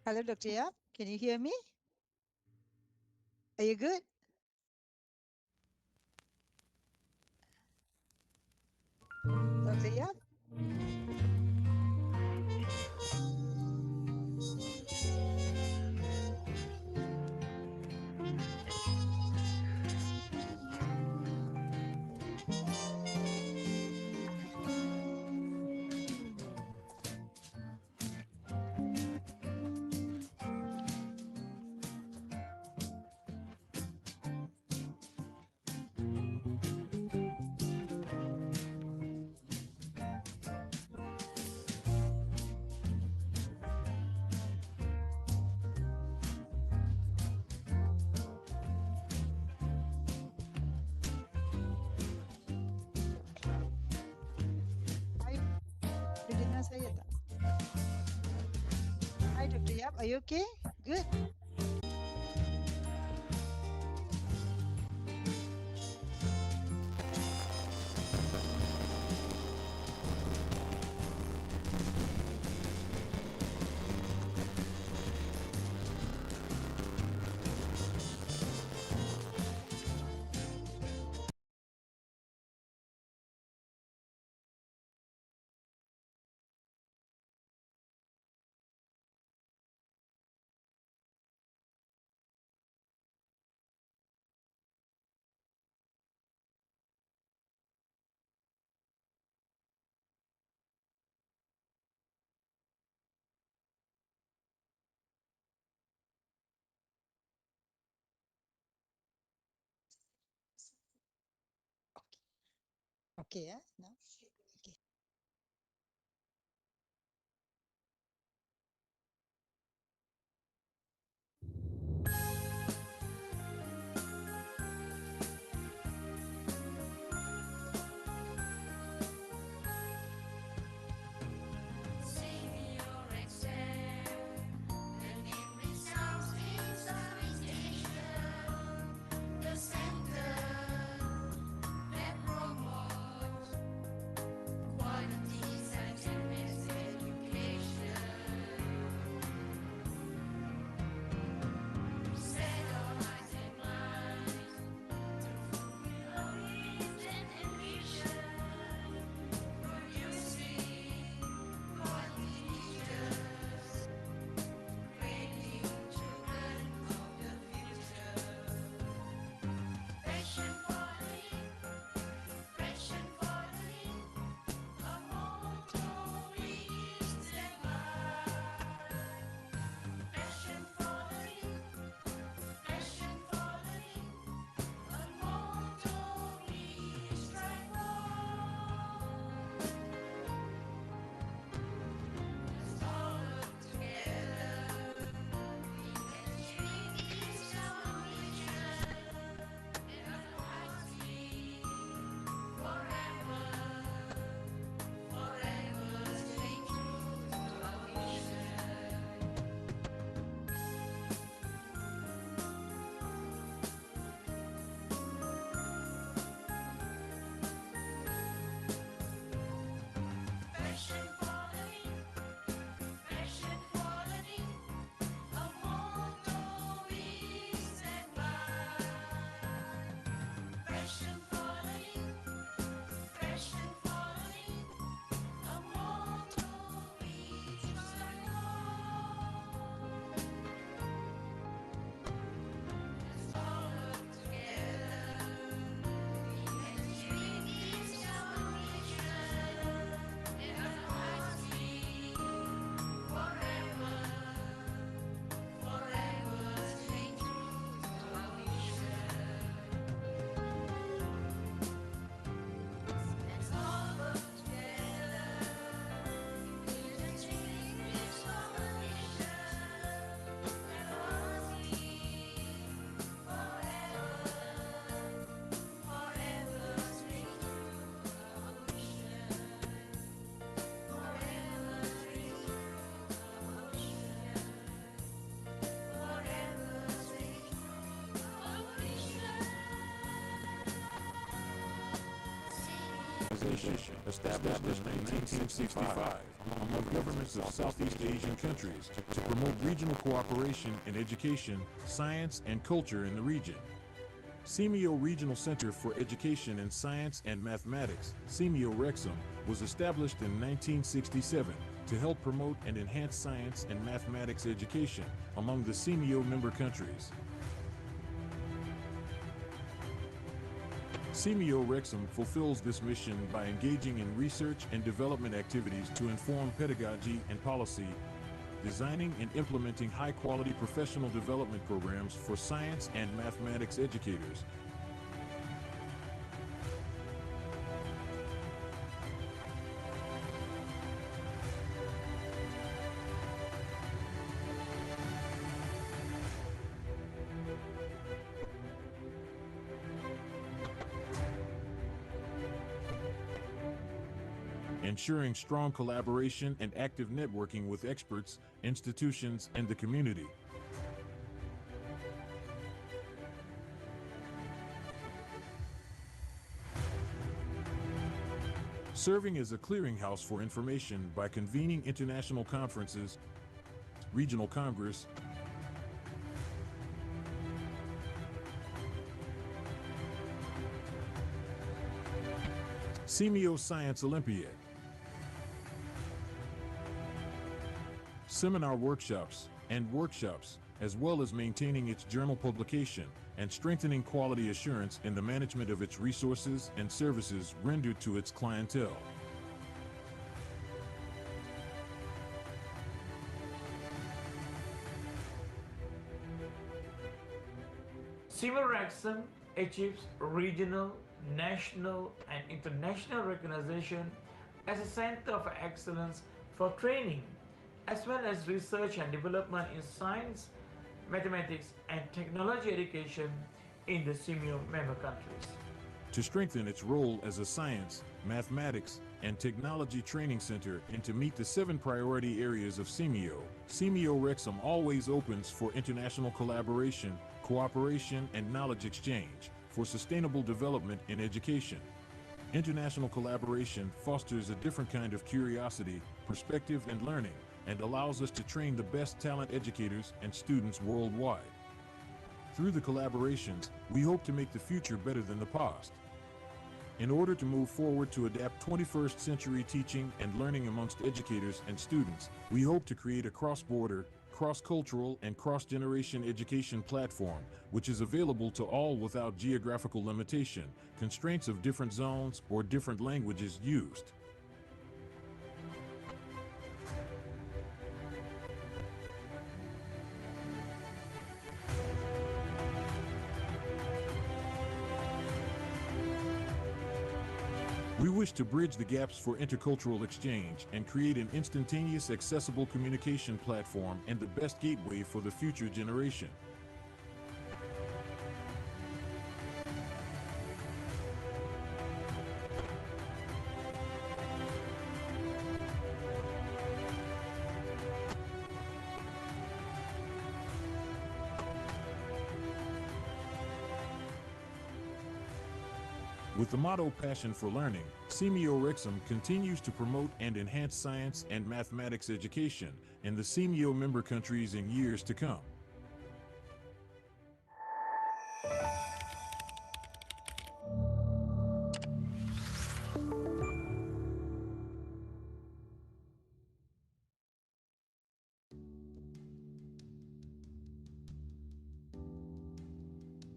Hello, Dr. Yap. Can you hear me? Are you good? Dr. Yap? Hi, boleh dengar saya tak? Hi, Dr. Yap. Are you okay? Good. Okay, yeah. No? Okay. organization established in 1965 among governments of Southeast Asian countries to promote regional cooperation in education, science, and culture in the region. SSYS Regional Center for Education in Science and Mathematics, SSYS-Wrexham, was established in 1967 to help promote and enhance science and mathematics education among the SSYS member countries. SSYS-Wrexham fulfills this mission by engaging in research and development activities to inform pedagogy and policy, designing and implementing high-quality professional development programs for science and mathematics educators, ensuring strong collaboration and active networking with experts, institutions, and the community. Serving as a clearinghouse for information by convening international conferences, regional congress, SSYS Science Olympiad, seminar workshops, as well as maintaining its journal publication and strengthening quality assurance in the management of its resources and services rendered to its clientele. SSYS achieves regional, national, and international recognition as a center of excellence for training, as well as research and development in science, mathematics, and technology education in the SSYS member countries. To strengthen its role as a science, mathematics, and technology training center and to meet the 7 priority areas of SSYS-Wrexham always opens for international collaboration, cooperation, and knowledge exchange for sustainable development in education. International collaboration fosters a different kind of curiosity, perspective, and learning, and allows us to train the best talent educators and students worldwide. Through the collaborations, we hope to make the future better than the past. In order to move forward to adapt 21st century teaching and learning amongst educators and students, we hope to create a cross-border, cross-cultural, and cross-generation education platform, which is available to all without geographical limitation, constraints of different zones, or different languages used. We wish to bridge the gaps for intercultural exchange and create an instantaneous, accessible communication platform and the best gateway for the future generation. With the motto Passion for Learning, SSYS-Wrexham continues to promote and enhance science and mathematics education in the SSYS member countries in years to come.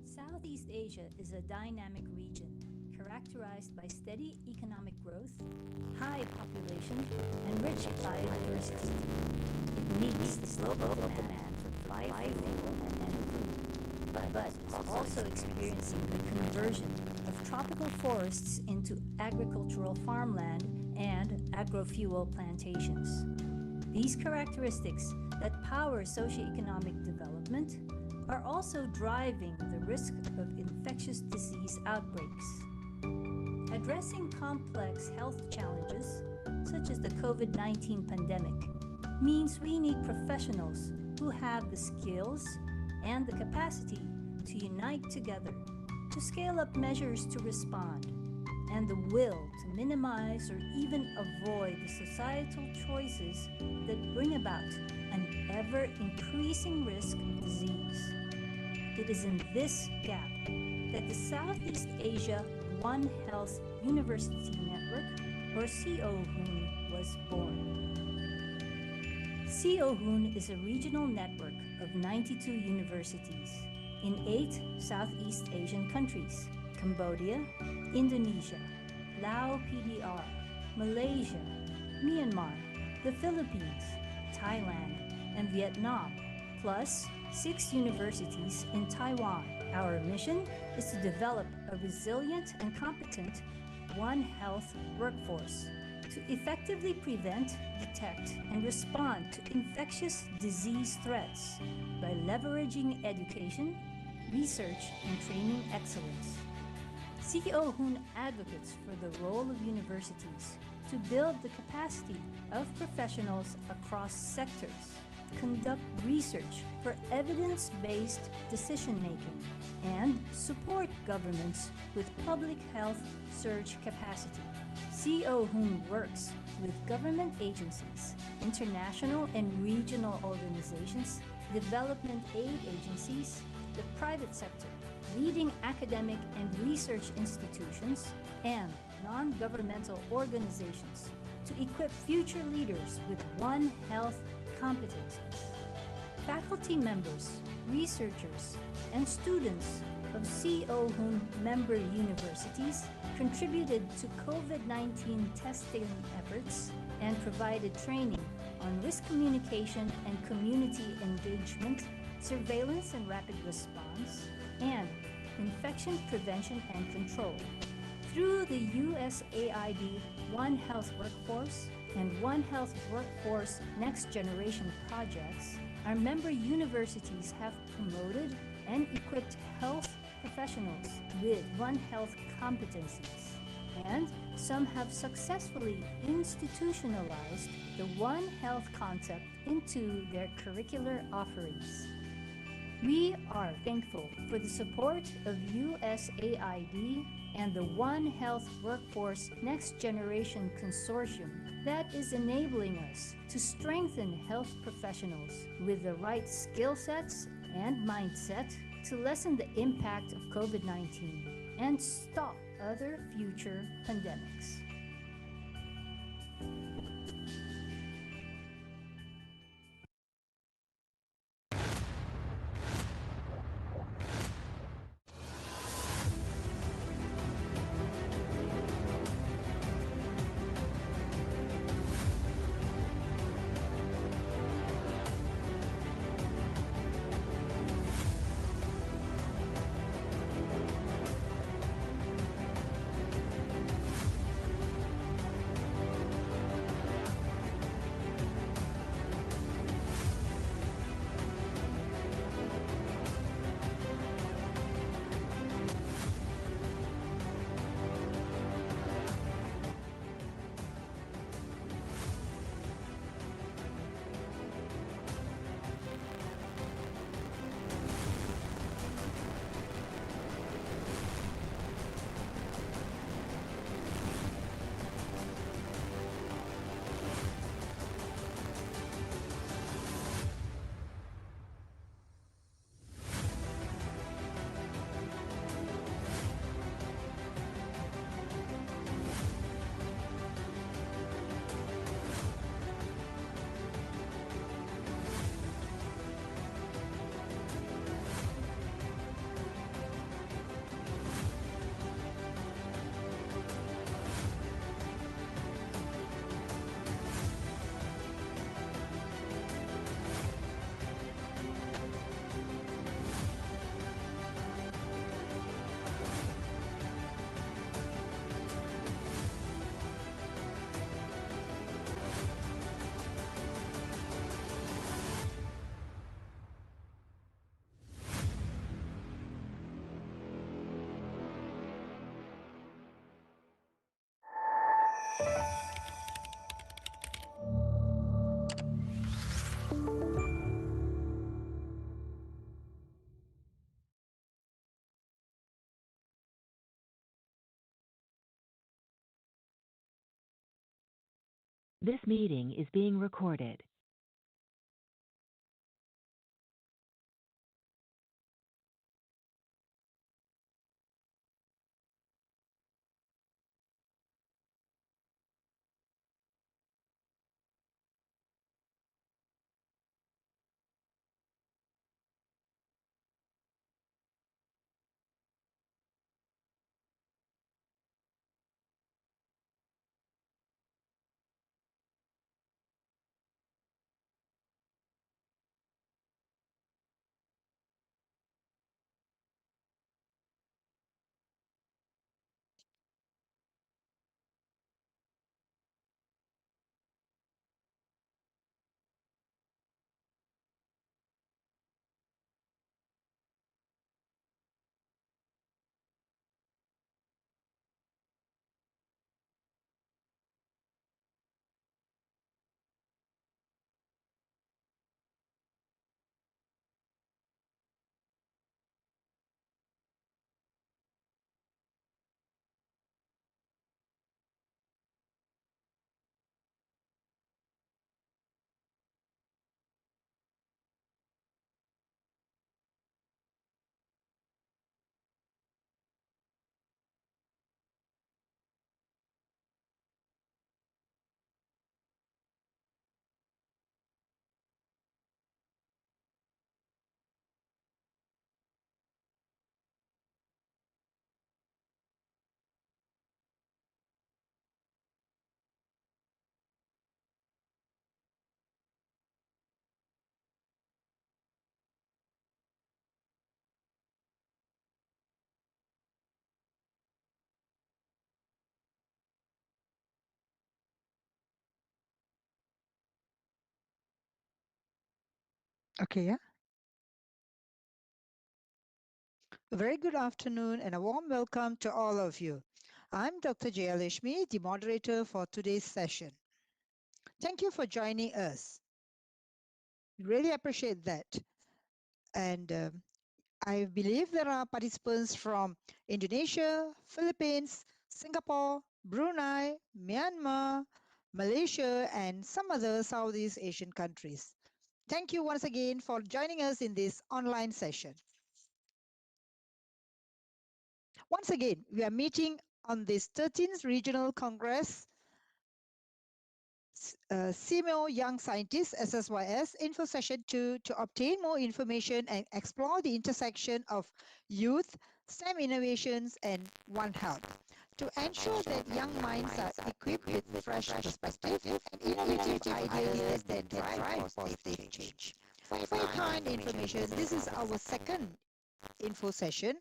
Southeast Asia is a dynamic region characterized by steady economic growth, high population, and rich biodiversity. It meets the global demand for livelihood and food, but is also experiencing the conversion of tropical forests into agricultural farmland and agrofuel plantations. These characteristics that power socioeconomic development are also driving the risk of infectious disease outbreaks. Addressing complex health challenges, such as the COVID-19 pandemic, means we need professionals who have the skills and the capacity to unite together to scale up measures to respond and the will to minimize or even avoid the societal choices that bring about an ever increasing risk of disease. It is in this gap that the Southeast Asia One Health University Network, or COHUN, was born. COHUN is a regional network of 92 universities in 8 Southeast Asian countries: Cambodia, Indonesia, Laos PDR, Malaysia, Myanmar, the Philippines, Thailand, and Vietnam, plus 6 universities in Taiwan. Our mission is to develop a resilient and competent One Health workforce to effectively prevent, detect, and respond to infectious disease threats by leveraging education, research, and training excellence. COHUN advocates for the role of universities to build the capacity of professionals across sectors, conduct research for evidence-based decision-making, and support governments with public health surge capacity. COHUN works with government agencies, international and regional organizations, development aid agencies, the private sector, leading academic and research institutions, and non-governmental organizations to equip future leaders with One Health competencies. Faculty members, researchers, and students of COHUN member universities contributed to COVID-19 testing efforts and provided training on risk communication and community engagement, surveillance and rapid response, and infection prevention and control. Through the USAID One Health Workforce and One Health Workforce Next Generation projects, our member universities have promoted and equipped health professionals with One Health competencies, and some have successfully institutionalized the One Health concept into their curricular offerings. We are thankful for the support of USAID and the One Health Workforce Next Generation Consortium that is enabling us to strengthen health professionals with the right skill sets and mindset to lessen the impact of COVID-19 and stop other future pandemics. This meeting is being recorded. Okay, yeah. A very good afternoon and a warm welcome to all of you. I'm Dr. Jayalishmi, the moderator for today's session. Thank you for joining us. Really appreciate that. And I believe there are participants from Indonesia, Philippines, Singapore, Brunei, Myanmar, Malaysia, and some other Southeast Asian countries. Thank you once again for joining us in this online session. Once again, we are meeting on this 13th Regional Congress, CMO Young Scientists, SSYS, Info Session 2 to obtain more information and explore the intersection of youth, STEM innovations, and One Health. To ensure that young minds are equipped with fresh perspective and innovative ideas that can drive positive change. For your kind information, this is our second info session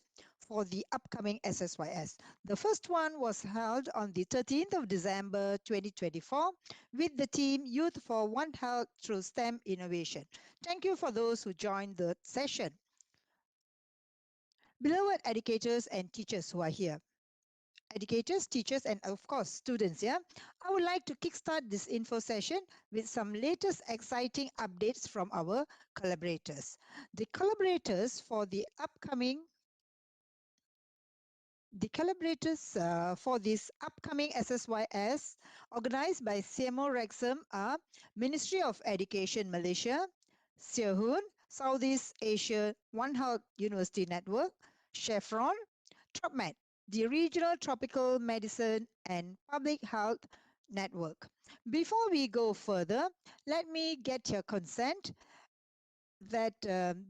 for the upcoming SSYS. The first one was held on the 13th of December 2024 with the team Youth for One Health through STEM Innovation. Thank you for those who joined the session. Beloved educators and teachers who are here. Educators, teachers, and of course, students, yeah? I would like to kickstart this info session with some latest exciting updates from our collaborators. The collaborators for the upcoming for this upcoming SSYS organized by CMO Rexam are Ministry of Education Malaysia, Sehun, Southeast Asia One Health University Network, Chevron, TropMed, the Regional Tropical Medicine and Public Health Network. Before we go further, let me get your consent that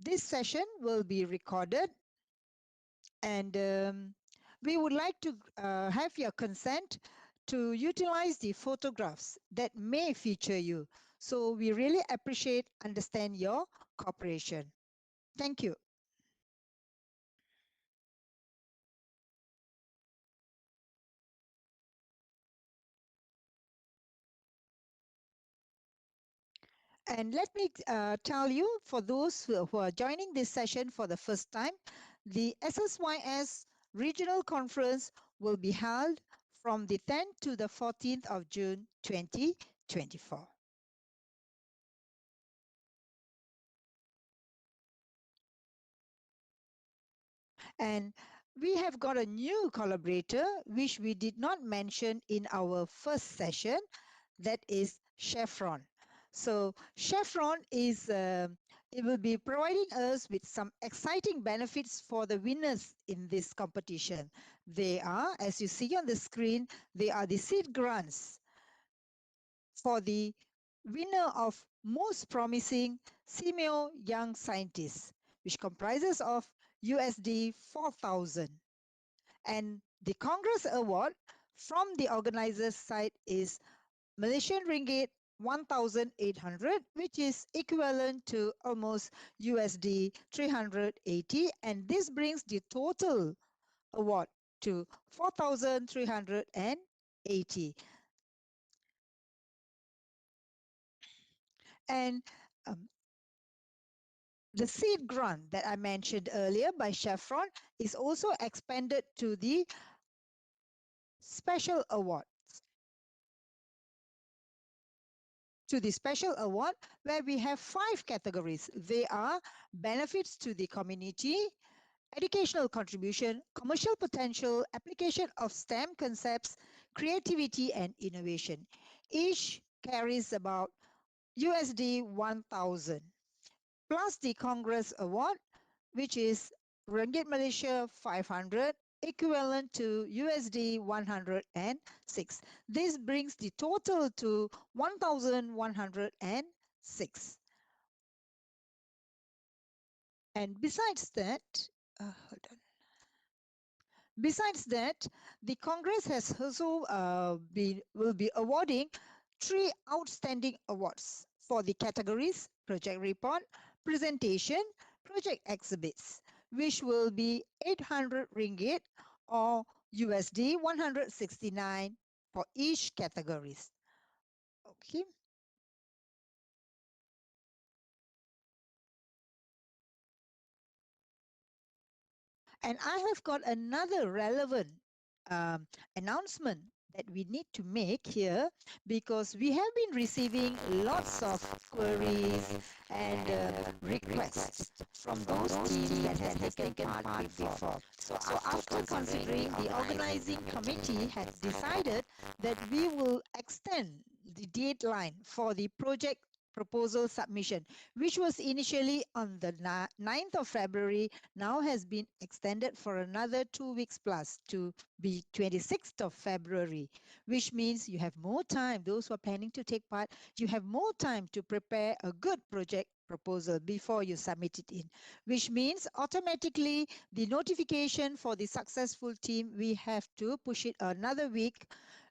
this session will be recorded, and we would like to have your consent to utilize the photographs that may feature you. So we really appreciate, understand your cooperation. Thank you. And let me tell you, for those who are joining this session for the first time, the SSYS Regional Conference will be held from the 10th to the 14th of June 2024. And we have got a new collaborator, which we did not mention in our first session, that is Chevron. So Chevron is it will be providing us with some exciting benefits for the winners in this competition. They are, as you see on the screen, they are the seed grants for the winner of most promising SEMEO young scientist, which comprises of USD 4,000. And the Congress Award from the organizer's side is Malaysian ringgit 1,800, which is equivalent to almost USD 380. And this brings the total award to 4,380. And the seed grant that I mentioned earlier by Chevron is also expanded to the special award. Where we have 5 categories. They are benefits to the community, educational contribution, commercial potential, application of STEM concepts, creativity and innovation. Each carries about USD 1,000 plus the Congress Award, which is Ringgit Malaysia 500, equivalent to USD 106. This brings the total to 1,106. And besides that, hold on. Besides that, the Congress has also will be awarding 3 outstanding awards for the categories project report, presentation, project exhibits, which will be 800 ringgit or USD 169 for each categories. Okay. And I have got another relevant announcement that we need to make here, because we have been receiving lots of queries and requests from those teams that have taken part before. So after considering, the organizing committee has decided that we will extend the deadline for the project proposal submission, which was initially on the 9th of February, now has been extended for another 2 weeks plus to be 26th of February, which means you have more time. Those who are planning to take part, you have more time to prepare a good project proposal before you submit it in, which means automatically the notification for the successful team, we have to push it another week,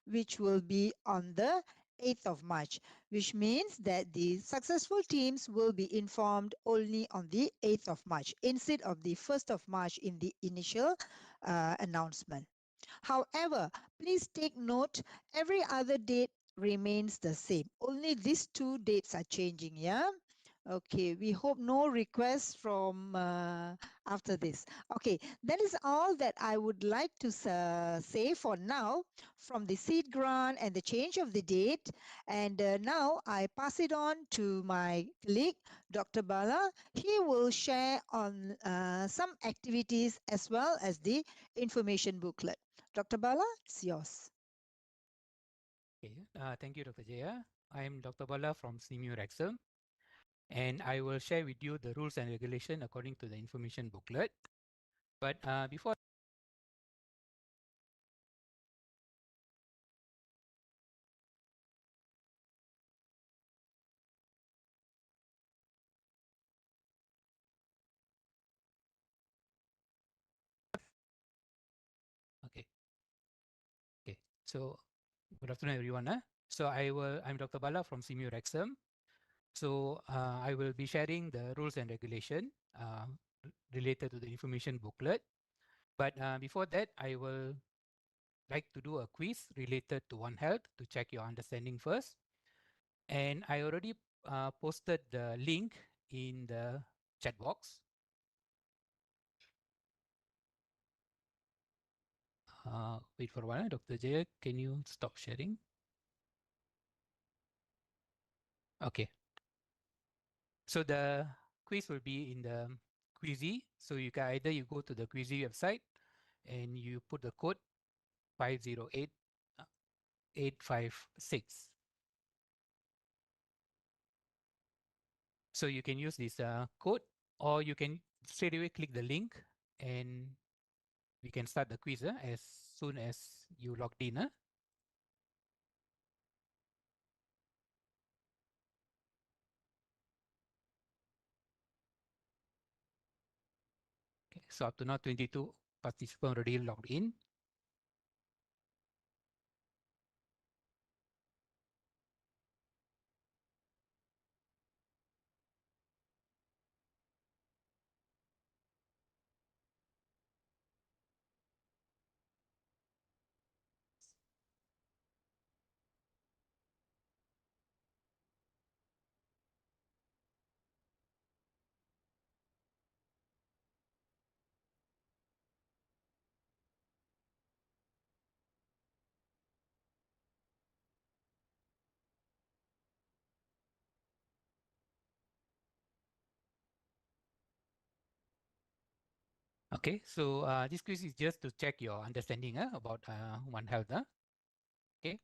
which will be on the 8th of March, which means that the successful teams will be informed only on the 8th of March instead of the 1st of March in the initial announcement. However, please take note, every other date remains the same. Only these 2 dates are changing, yeah? Okay, we hope no requests from after this. Okay, that is all that I would like to say for now from the seed grant and the change of the date. And now I pass it on to my colleague, Dr. Bala. He will share on some activities as well as the information booklet. Dr. Bala, it's yours. Okay, thank you, Dr. Jaya. I am Dr. Bala from SEMEO Rexham, and I will share with you the rules and regulation according to the information booklet. But before okay, okay. So good afternoon, everyone. So I'm Dr. Bala from SEMEO Rexham. So I will be sharing the rules and regulation related to the information booklet. But before that, I will like to do a quiz related to One Health to check your understanding first. And I already posted the link in the chat box. Wait for a while, Dr. Jaya, can you stop sharing? Okay. So the quiz will be in the Quizzy. So you can either you go to the Quizzy website and you put the code 508856. So you can use this code, or you can straight away click the link and we can start the quiz as soon as you logged in. Okay, so up to now, 22 participants already logged in. Okay, so this quiz is just to check your understanding about One Health. Okay,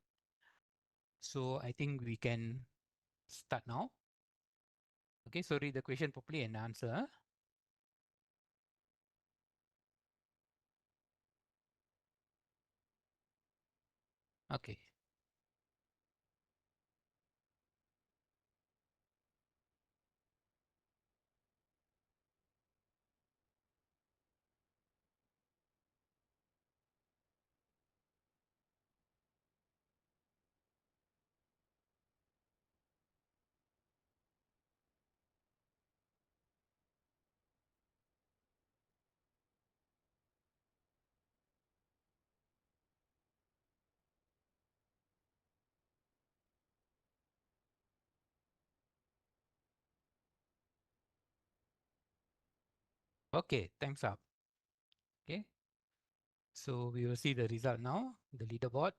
so I think we can start now. Okay, so read the question properly and answer. Okay. Okay, time's up. Okay, so we will see the result now, the leaderboard.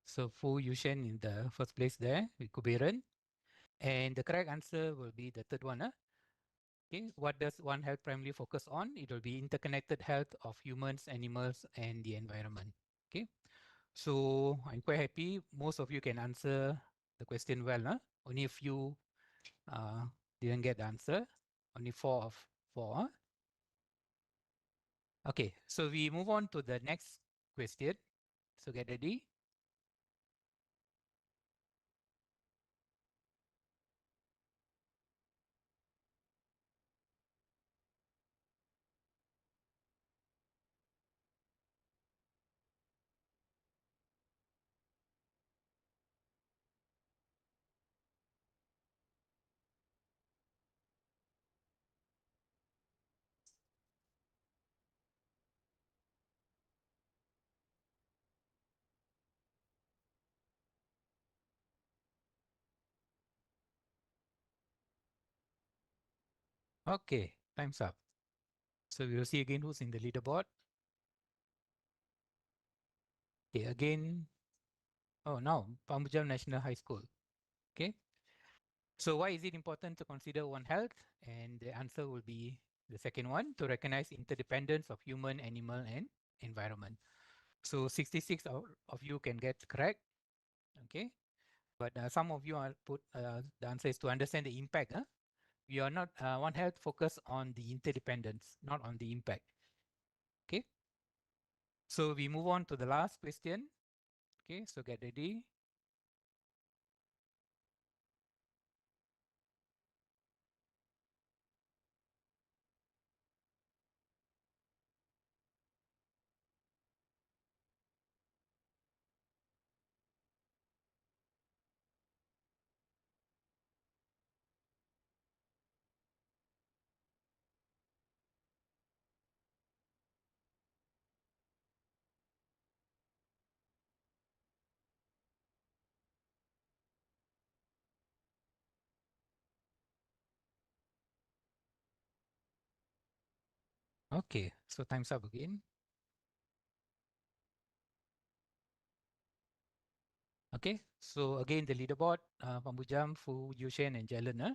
So Fu Yushen in the first place there with Kubiran. And the correct answer will be the third one. Okay, what does One Health primarily focus on? It will be interconnected health of humans, animals, and the environment. Okay, so I'm quite happy. Most of you can answer the question well. Only a few didn't get the answer. Only 4 of 4. Okay, so we move on to the next question. So get ready. Okay, time's up. So we will see again who's in the leaderboard. Okay, again. Oh, now Pambujam National High School. Okay. So why is it important to consider One Health? And the answer will be the second one, to recognize interdependence of human, animal, and environment. So 66 of you can get correct. Okay. But some of you are put the answer is to understand the impact. We are not One Health focus on the interdependence, not on the impact. Okay. So we move on to the last question. Okay. So get ready. Okay. So time's up again. Okay, so again, the leaderboard, Pambujam, Fu, Yushen, and Jalen.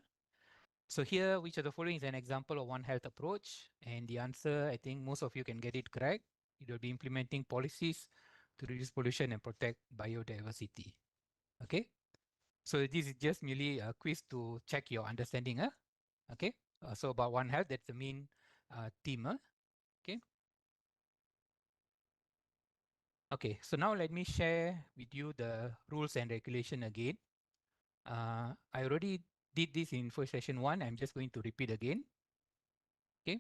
So here, which of the following is an example of One Health approach? And the answer, I think most of you can get it correct. It will be implementing policies to reduce pollution and protect biodiversity. Okay, So this is just merely a quiz to check your understanding. Okay. So about One Health, that's the main theme. Okay. Okay. So now let me share with you the rules and regulation again. I already did this in first session 1. I'm just going to repeat again. Okay.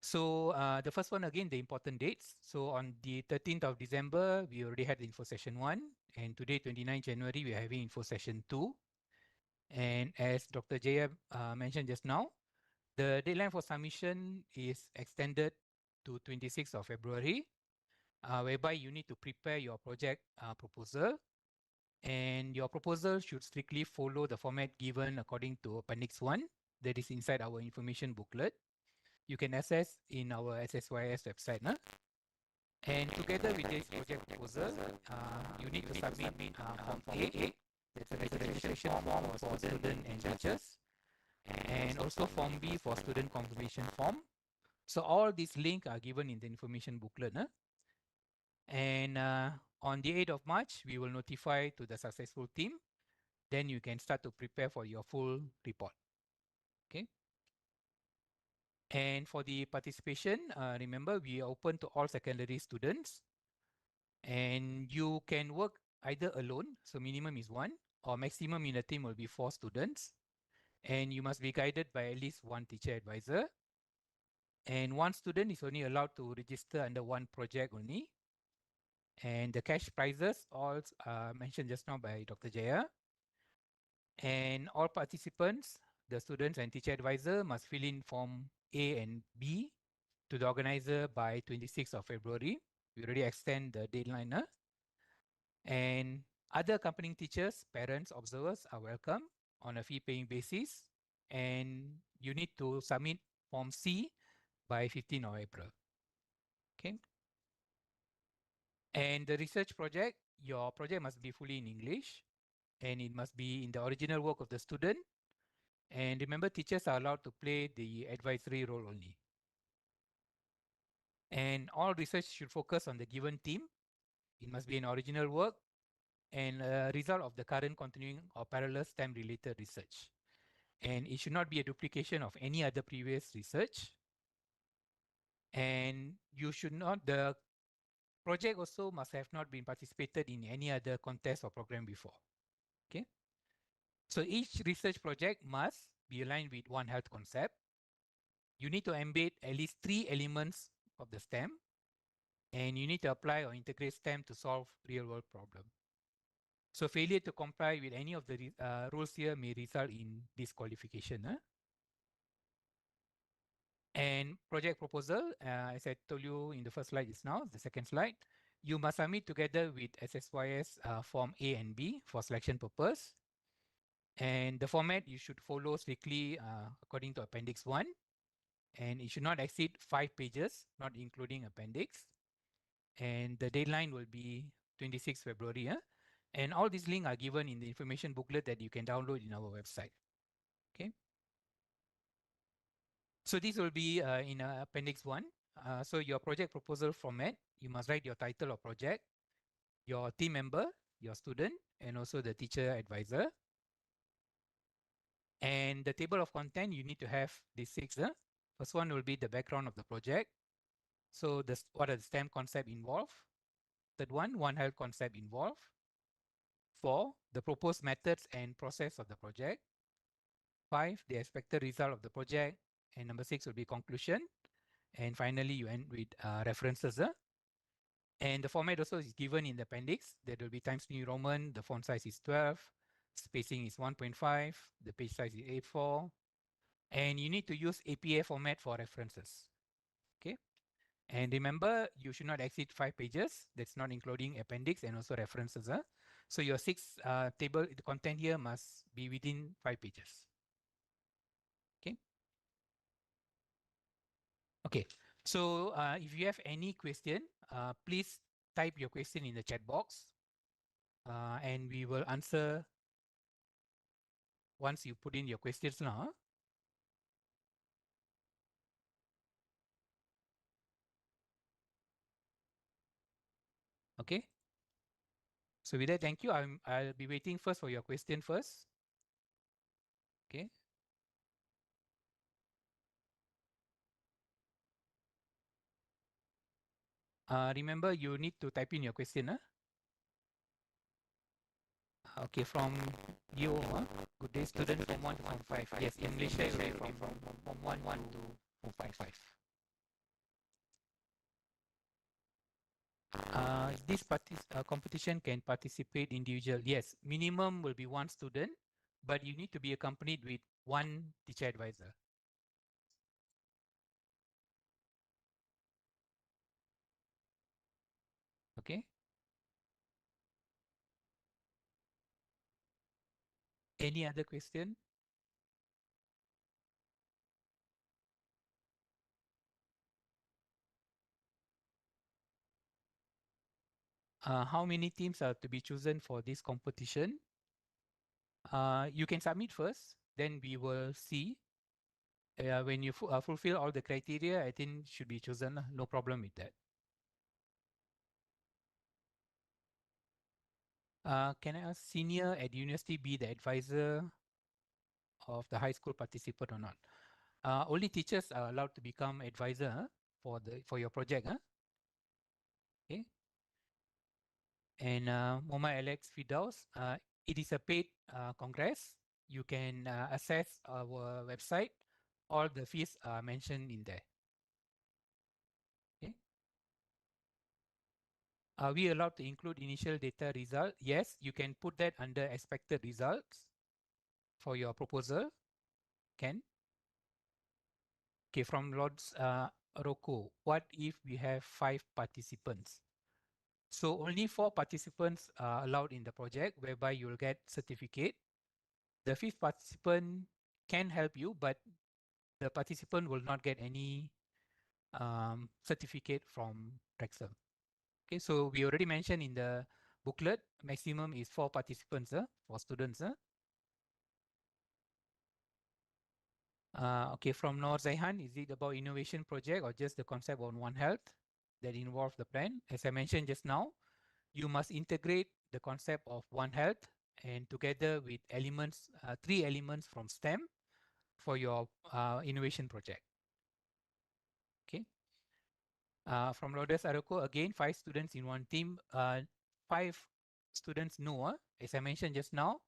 So the first one again, the important dates. So on the 13th of December, we already had the info session 1. And today, 29 January, we are having info session 2. And as Dr. Jaya mentioned just now, the deadline for submission is extended to 26th of February, whereby you need to prepare your project proposal. And your proposal should strictly follow the format given according to Appendix 1 that is inside our information booklet. You can access in our SSYS website. And together with this project proposal, you need to submit Form A, that's a registration form for students and teachers, and also Form B for student confirmation form. So all these links are given in the information booklet. And on the 8th of March, we will notify to the successful team. Then you can start to prepare for your full report. Okay. And for the participation, remember we are open to all secondary students. And you can work either alone, so minimum is 1, or maximum in a team will be 4 students. And you must be guided by at least 1 teacher advisor. And 1 student is only allowed to register under 1 project only. And the cash prizes all mentioned just now by Dr. Jaya. And all participants, the students and teacher advisor must fill in Form A and B to the organizer by 26th of February. We already extend the deadline. And other accompanying teachers, parents, observers are welcome on a fee-paying basis. And you need to submit Form C by 15th of April. Okay. And the research project, your project must be fully in English and it must be in the original work of the student. And remember, teachers are allowed to play the advisory role only. And all research should focus on the given theme. It must be an original work and a result of the current, continuing, or parallel STEM related research. And it should not be a duplication of any other previous research. And you should not, the project also must have not been participated in any other contest or program before. Okay. So each research project must be aligned with One Health concept. You need to embed at least 3 elements of the STEM, and you need to apply or integrate STEM to solve real-world problems. So failure to comply with any of the rules here may result in disqualification. And project proposal, as I told you in the first slide just now, the second slide, you must submit together with SSYS Form A and B for selection purpose. And the format you should follow strictly according to Appendix 1. And it should not exceed 5 pages, not including appendix. And the deadline will be 26 February. And all these links are given in the information booklet that you can download in our website. Okay. So this will be in Appendix 1. So your project proposal format, you must write your title of project, your team member, your student, and also the teacher advisor. And the table of content, you need to have these 6. First one will be the background of the project. So what are the STEM concept involved? Third one health concept involved. 4, the proposed methods and process of the project. 5, the expected result of the project. And number 6 will be conclusion. And finally, you end with references. And the format also is given in the appendix. There will be Times New Roman. The font size is 12. Spacing is 1.5. The page size is A4. And you need to use APA format for references. Okay. And remember, you should not exceed 5 pages. That's not including appendix and also references. So your 6 table, the content here must be within 5 pages. Okay. Okay. So if you have any question, please type your question in the chat box. And we will answer once you put in your questions now. Okay. So with that, thank you. I'll be waiting first for your question first. Okay. Remember, you need to type in your question. Okay, from you, good day, student from 1 to form 5. Yes, in Malaysia, it will be from form 1 to form 5. This competition can participate individual. Yes, minimum will be one student, but you need to be accompanied with one teacher advisor. Okay. Any other question? How many teams are to be chosen for this competition? You can submit first, then we will see. When you fulfill all the criteria, I think should be chosen. No problem with that. Can I ask senior at university be the advisor of the high school participant or not? Only teachers are allowed to become advisor for your project. Okay. And Moma Alex Fidaus, it is a paid congress. You can access our website. All the fees are mentioned in there. Okay. Are we allowed to include initial data result? Yes, you can put that under expected results for your proposal. Can. Okay, from Lords Rocco, what if we have 5 participants? So only 4 participants are allowed in the project, whereby you will get certificate. The 5th participant can help you, but the participant will not get any certificate from Wrexham. Okay, so we already mentioned in the booklet, maximum is 4 participants for students. Okay, from Noor Zaihan, is it about innovation project or just the concept on One Health that involves the plan? As I mentioned just now, you must integrate the concept of One Health and together with elements, 3 elements from STEM for your innovation project. Okay. From Lourdes Aroko, again, 5 students in one team. 5 students, no. As I mentioned just now,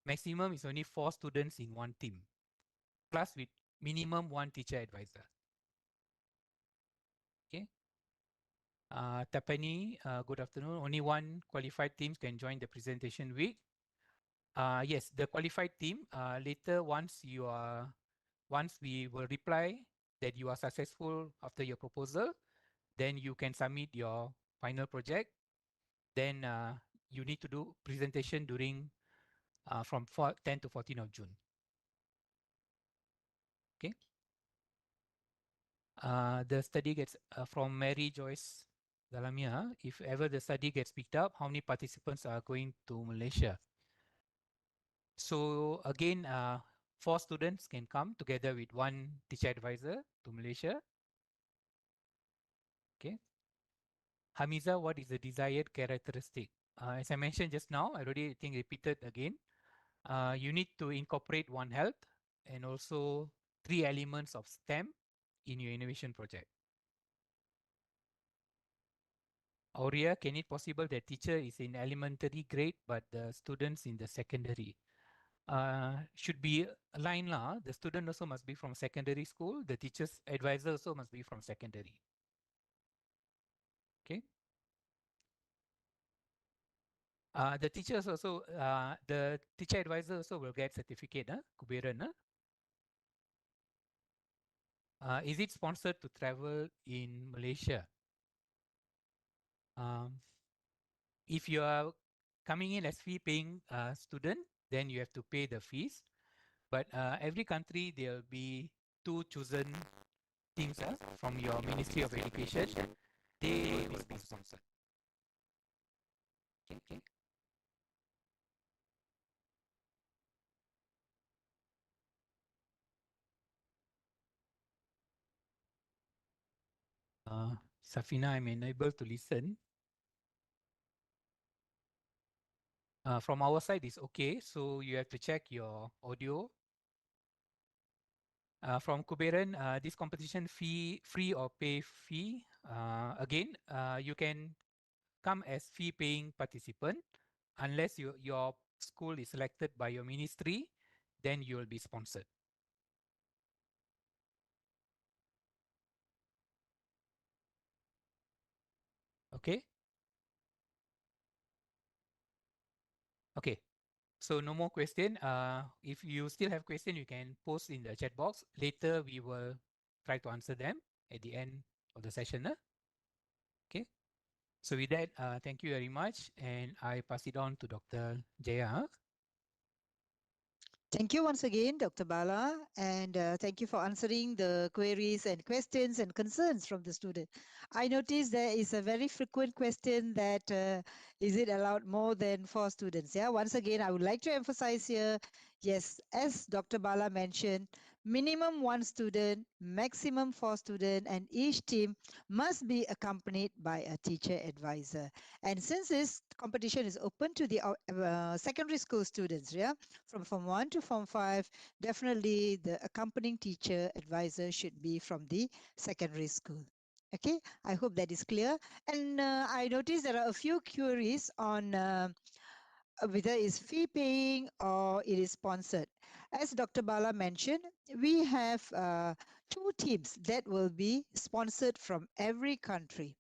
maximum is only 4 students in one team, plus with minimum 1 teacher advisor. Okay. Tapani, good afternoon. Only 1 qualified teams can join the presentation week. Yes, the qualified team, later once we will reply that you are successful after your proposal, then you can submit your final project. Then you need to do presentation during from 10 to 14 of June. Okay. The study gets from Mary Joyce Dalamia. If ever the study gets picked up, how many participants are going to Malaysia? So again, 4 students can come together with 1 teacher advisor to Malaysia. Okay. Hamiza, what is the desired characteristic? As I mentioned just now, I already think repeated again. You need to incorporate One Health and also 3 elements of STEM in your innovation project. Aurea, can it possible that teacher is in elementary grade but the students in the secondary? Should be aligned lah. The student also must be from secondary school. The teacher's advisor also must be from secondary. Okay. The teachers also, the teacher advisor also will get certificate, Kuberan. Is it sponsored to travel in Malaysia? If you are coming in as fee paying student, then you have to pay the fees. But every country, there will be 2 chosen teams from your Ministry of Education. They will be sponsored. Okay. Safina, I'm unable to listen. From our side, it's okay. So you have to check your audio. From Kuberan, this competition fee, free or pay fee. Again, you can come as fee-paying participant unless your school is selected by your ministry, then you will be sponsored. Okay. Okay. So no more question. If you still have question, you can post in the chat box. Later, we will try to answer them at the end of the session. Okay. So with that, thank you very much. And I pass it on to Dr. Jaya. Thank you once again, Dr. Bala, and thank you for answering the queries and questions and concerns from the student. I noticed there is a very frequent question that is it allowed more than 4 students? Yeah, once again, I would like to emphasize here, yes, as Dr. Bala mentioned, minimum 1 student, maximum 4 student, and each team must be accompanied by a teacher advisor. And since this competition is open to the secondary school students, yeah, from Form 1 to Form 5, definitely the accompanying teacher advisor should be from the secondary school. Okay, I hope that is clear. And I noticed there are a few queries on whether it's fee paying or it is sponsored. As Dr. Bala mentioned, we have 2 teams that will be sponsored from every country.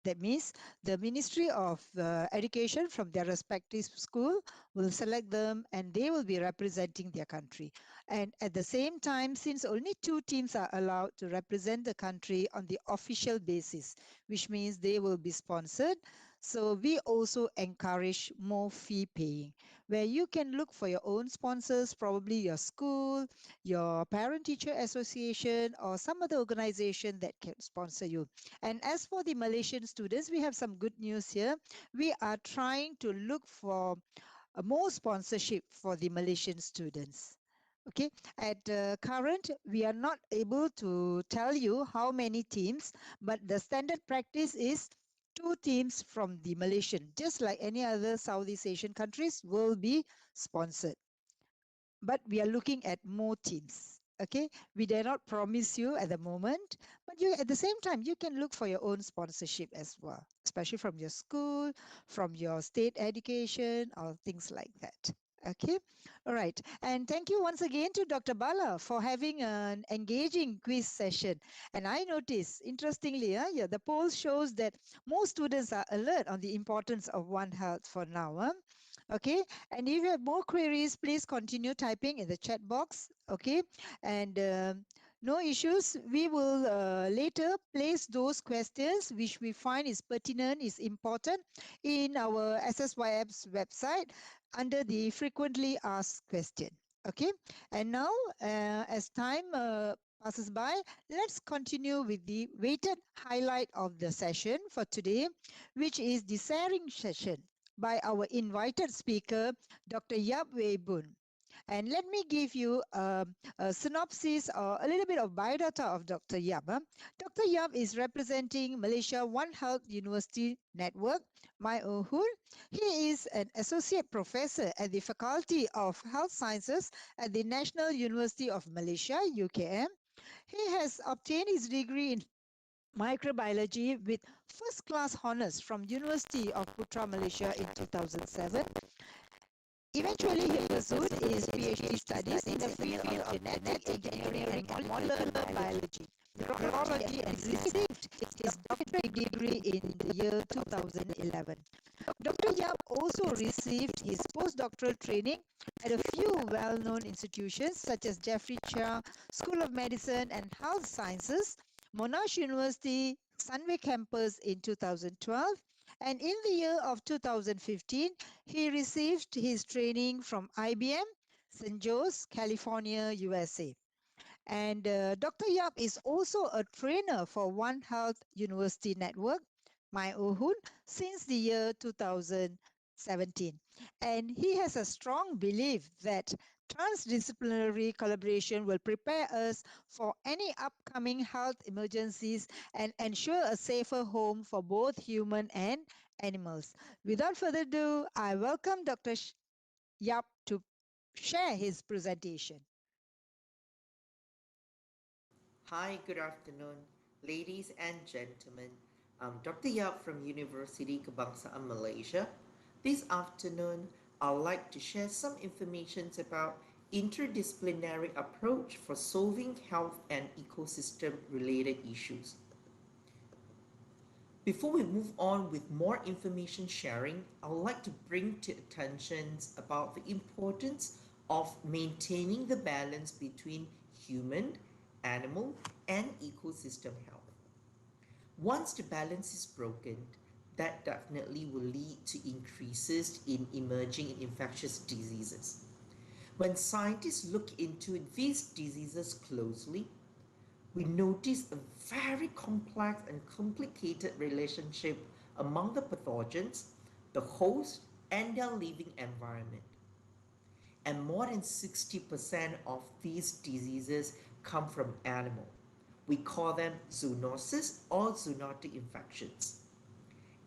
That means the Ministry of Education from their respective school will select them and they will be representing their country. And at the same time, since only 2 teams are allowed to represent the country on the official basis, which means they will be sponsored. So we also encourage more fee paying, where you can look for your own sponsors, probably your school, your parent-teacher association, or some other organization that can sponsor you. And as for the Malaysian students, we have some good news here. We are trying to look for more sponsorship for the Malaysian students. Okay, at current, we are not able to tell you how many teams, but the standard practice is 2 teams from the Malaysian, just like any other Southeast Asian countries, will be sponsored. But we are looking at more teams. Okay, we dare not promise you at the moment, but you at the same time you can look for your own sponsorship as well, especially from your school, from your state education, or things like that. Okay, all right, and thank you once again to Dr. Bala for having an engaging quiz session. And I notice, interestingly, yeah, the poll shows that most students are alert on the importance of One Health for now. Okay, and if you have more queries, please continue typing in the chat box. Okay, and no issues. We will later place those questions which we find is pertinent, is important in our SSYS website under the frequently asked question. Okay, and now as time passes by, let's continue with the weighted highlight of the session for today, which is the sharing session by our invited speaker, Dr. Yap Wei Boon. And let me give you a synopsis or a little bit of biodata of Dr. Yap. Dr. Yap is representing Malaysia One Health University Network, MyOhul. He is an associate professor at the Faculty of Health Sciences at the National University of Malaysia, UKM. He has obtained his degree in microbiology with first class honors from University of Putra, Malaysia in 2007. Eventually, he pursued his PhD studies in the field of genetic engineering and molecular biology, virology, and received his doctorate degree in the year 2011. Dr. Yap also received his postdoctoral training at a few well-known institutions such as Jeffrey Chia School of Medicine and Health Sciences, Monash University, Sunway campus in 2012, and in the year of 2015, he received his training from IBM, St. Joe's, California, USA. And Dr. Yap is also a trainer for One Health University Network, MyOhun, since the year 2017. And he has a strong belief that transdisciplinary collaboration will prepare us for any upcoming health emergencies and ensure a safer home for both human and animals. Without further ado, I welcome Dr. Yap to share his presentation. Hi, good afternoon, ladies and gentlemen. I'm Dr. Yap from University Kebangsaan Malaysia. This afternoon, I'd like to share some information about interdisciplinary approach for solving health and ecosystem related issues. Before we move on with more information sharing, I would like to bring to attention about the importance of maintaining the balance between human, animal, and ecosystem health. Once the balance is broken, that definitely will lead to increases in emerging infectious diseases. When scientists look into these diseases closely, we notice a very complex and complicated relationship among the pathogens, the host, and their living environment. And more than 60% of these diseases come from animals. We call them zoonosis or zoonotic infections.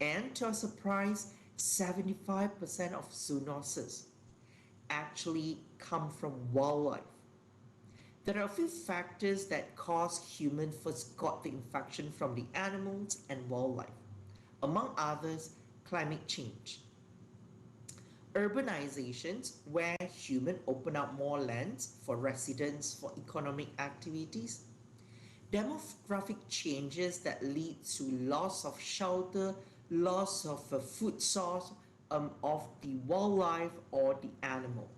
And to our surprise, 75% of zoonosis actually come from wildlife. There are a few factors that cause humans first got the infection from the animals and wildlife. Among others, climate change. Urbanizations, where humans open up more lands for residents for economic activities. Demographic changes that lead to loss of shelter, loss of a food source of the wildlife or the animal.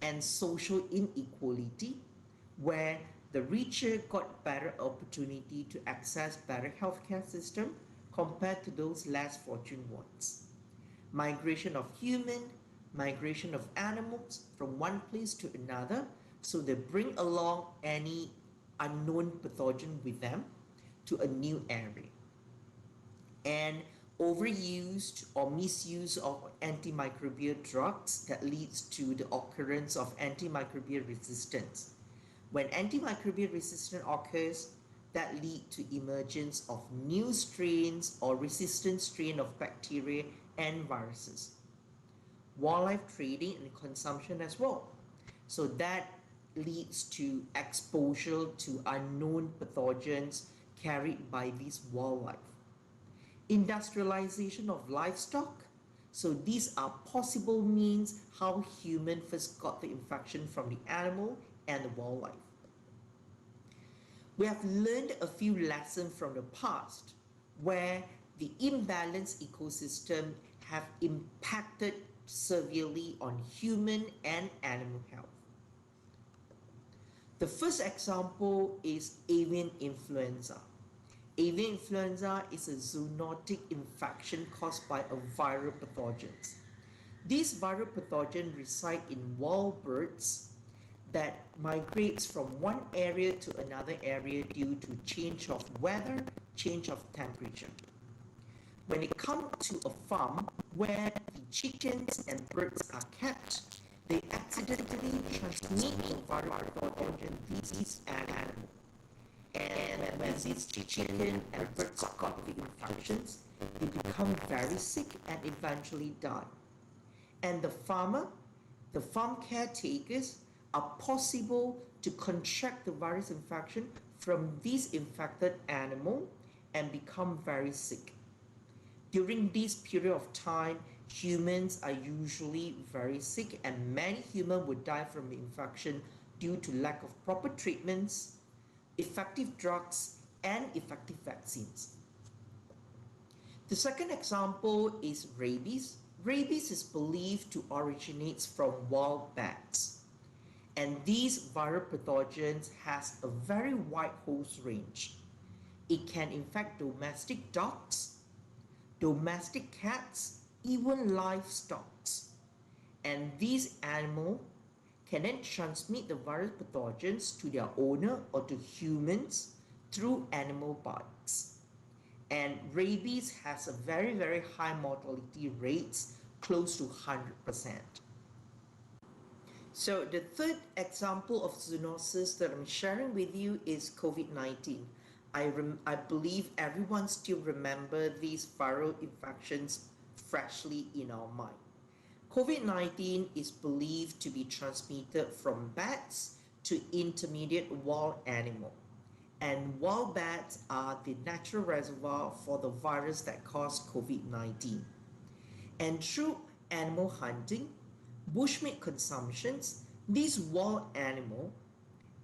And social inequality, where the richer got better opportunity to access better healthcare system compared to those less fortunate ones. Migration of human, migration of animals from one place to another, so they bring along any unknown pathogen with them to a new area. And overused or misuse of antimicrobial drugs that leads to the occurrence of antimicrobial resistance. When antimicrobial resistance occurs, that lead to emergence of new strains or resistant strain of bacteria and viruses. Wildlife trading and consumption as well. So that leads to exposure to unknown pathogens carried by these wildlife. Industrialization of livestock. So these are possible means how humans first got the infection from the animal and the wildlife. We have learned a few lessons from the past where the imbalanced ecosystem have impacted severely on human and animal health. The first example is avian influenza. Avian influenza is a zoonotic infection caused by a viral pathogen. These viral pathogens reside in wild birds that migrates from one area to another area due to change of weather, change of temperature. When it comes to a farm where the chickens and birds are kept, they accidentally transmit the viral pathogen disease and animal. And when these chicken and birds got the infections, they become very sick and eventually die. And the farm caretakers are possible to contract the virus infection from this infected animal and become very sick. During this period of time, humans are usually very sick and many humans would die from the infection due to lack of proper treatments, effective drugs, and effective vaccines. The second example is rabies. Rabies is believed to originate from wild bats. And these viral pathogens has a very wide host range. It can infect domestic dogs, domestic cats, even livestock. And these animals can then transmit the virus pathogens to their owner or to humans through animal bites. And rabies has a very, very high mortality rates, close to 100%. So the third example of zoonosis that I'm sharing with you is COVID-19. I believe everyone still remember these viral infections freshly in our mind. COVID-19 is believed to be transmitted from bats to intermediate wild animal. And wild bats are the natural reservoir for the virus that caused COVID-19. And through animal hunting, bushmeat consumptions, these wild animals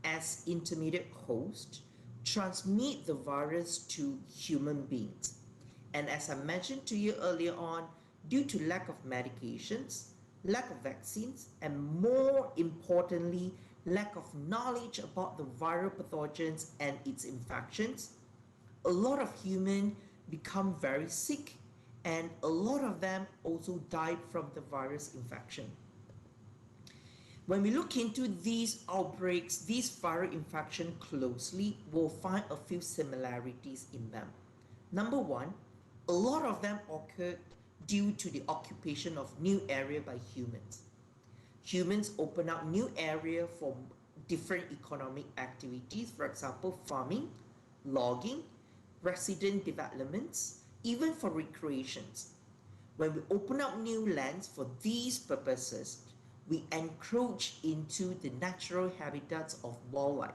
as intermediate hosts transmit the virus to human beings. And as I mentioned to you earlier on, due to lack of medications, lack of vaccines, and more importantly, lack of knowledge about the viral pathogens and its infections, a lot of humans become very sick, and a lot of them also died from the virus infection. When we look into these outbreaks, these viral infections closely, we'll find a few similarities in them. Number one, a lot of them occurred due to the occupation of new area by humans. Humans open up new area for different economic activities, for example, farming, logging, resident developments, even for recreations. When we open up new lands for these purposes, we encroach into the natural habitats of wildlife.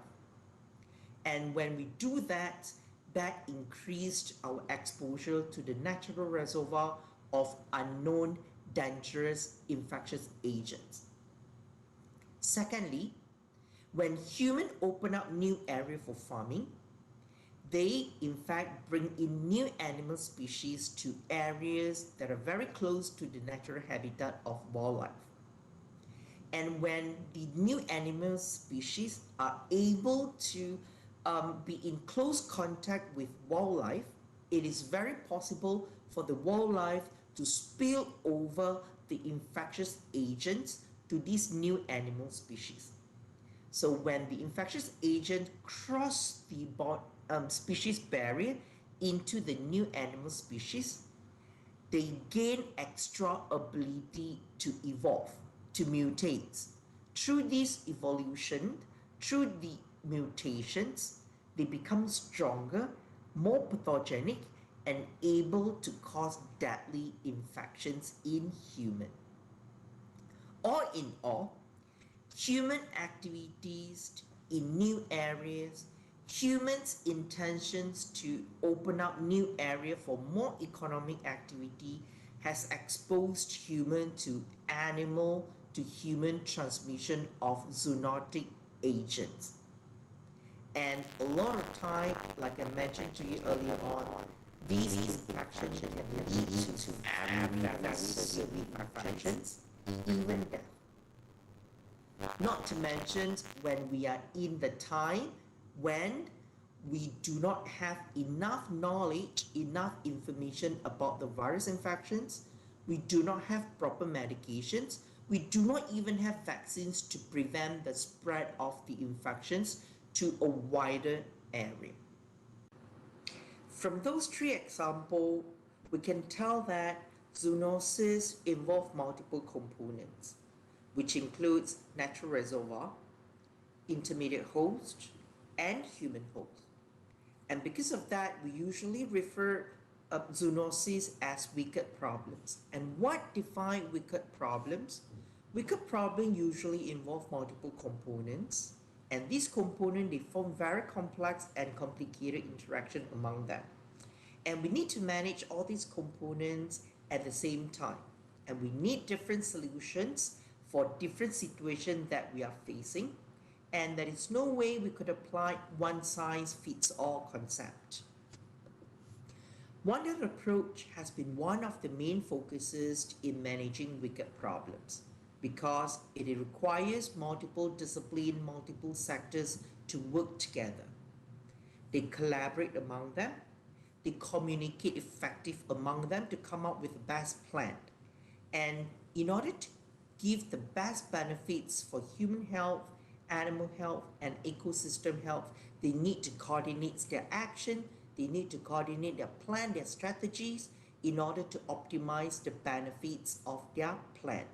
And when we do that, that increased our exposure to the natural reservoir of unknown dangerous infectious agents. Secondly, when humans open up new area for farming, they in fact bring in new animal species to areas that are very close to the natural habitat of wildlife. And when the new animal species are able to be in close contact with wildlife, it is very possible for the wildlife to spill over the infectious agents to these new animal species. So when the infectious agent cross the species barrier into the new animal species, they gain extra ability to evolve, to mutate. Through this evolution, through the mutations, they become stronger, more pathogenic, and able to cause deadly infections in humans. All in all, human activities in new areas, humans' intentions to open up new area for more economic activity has exposed human to animal to human transmission of zoonotic agents. And a lot of time, like I mentioned to you earlier on, these infections can lead to very severe infections, even death. Not to mention when we are in the time when we do not have enough knowledge, enough information about the virus infections, we do not have proper medications, we do not even have vaccines to prevent the spread of the infections to a wider area. From those three examples, we can tell that zoonosis involve multiple components, which includes natural reservoir, intermediate host, and human host. And because of that, we usually refer zoonosis as wicked problems. And what define wicked problems? Wicked problems usually involve multiple components, and these components, they form very complex and complicated interaction among them. And we need to manage all these components at the same time. And we need different solutions for different situations that we are facing. And there is no way we could apply one size fits all concept. One other approach has been one of the main focuses in managing wicked problems, because it requires multiple disciplines, multiple sectors to work together. They collaborate among them, they communicate effective among them to come up with the best plan. And in order to give the best benefits for human health, animal health, and ecosystem health, they need to coordinate their action, they need to coordinate their plan, their strategies in order to optimize the benefits of their plan.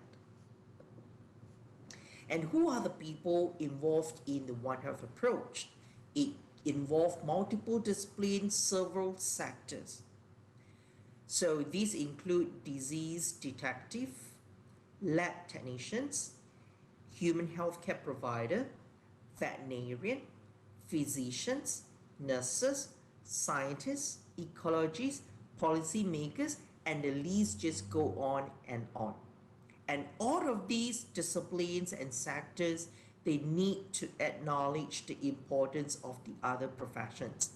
And who are the people involved in the One Health approach? It involve multiple disciplines, several sectors. So these include disease detective, lab technicians, human healthcare provider, veterinarian, physicians, nurses, scientists, ecologists, policymakers, and the list just go on and on. And all of these disciplines and sectors, they need to acknowledge the importance of the other professions.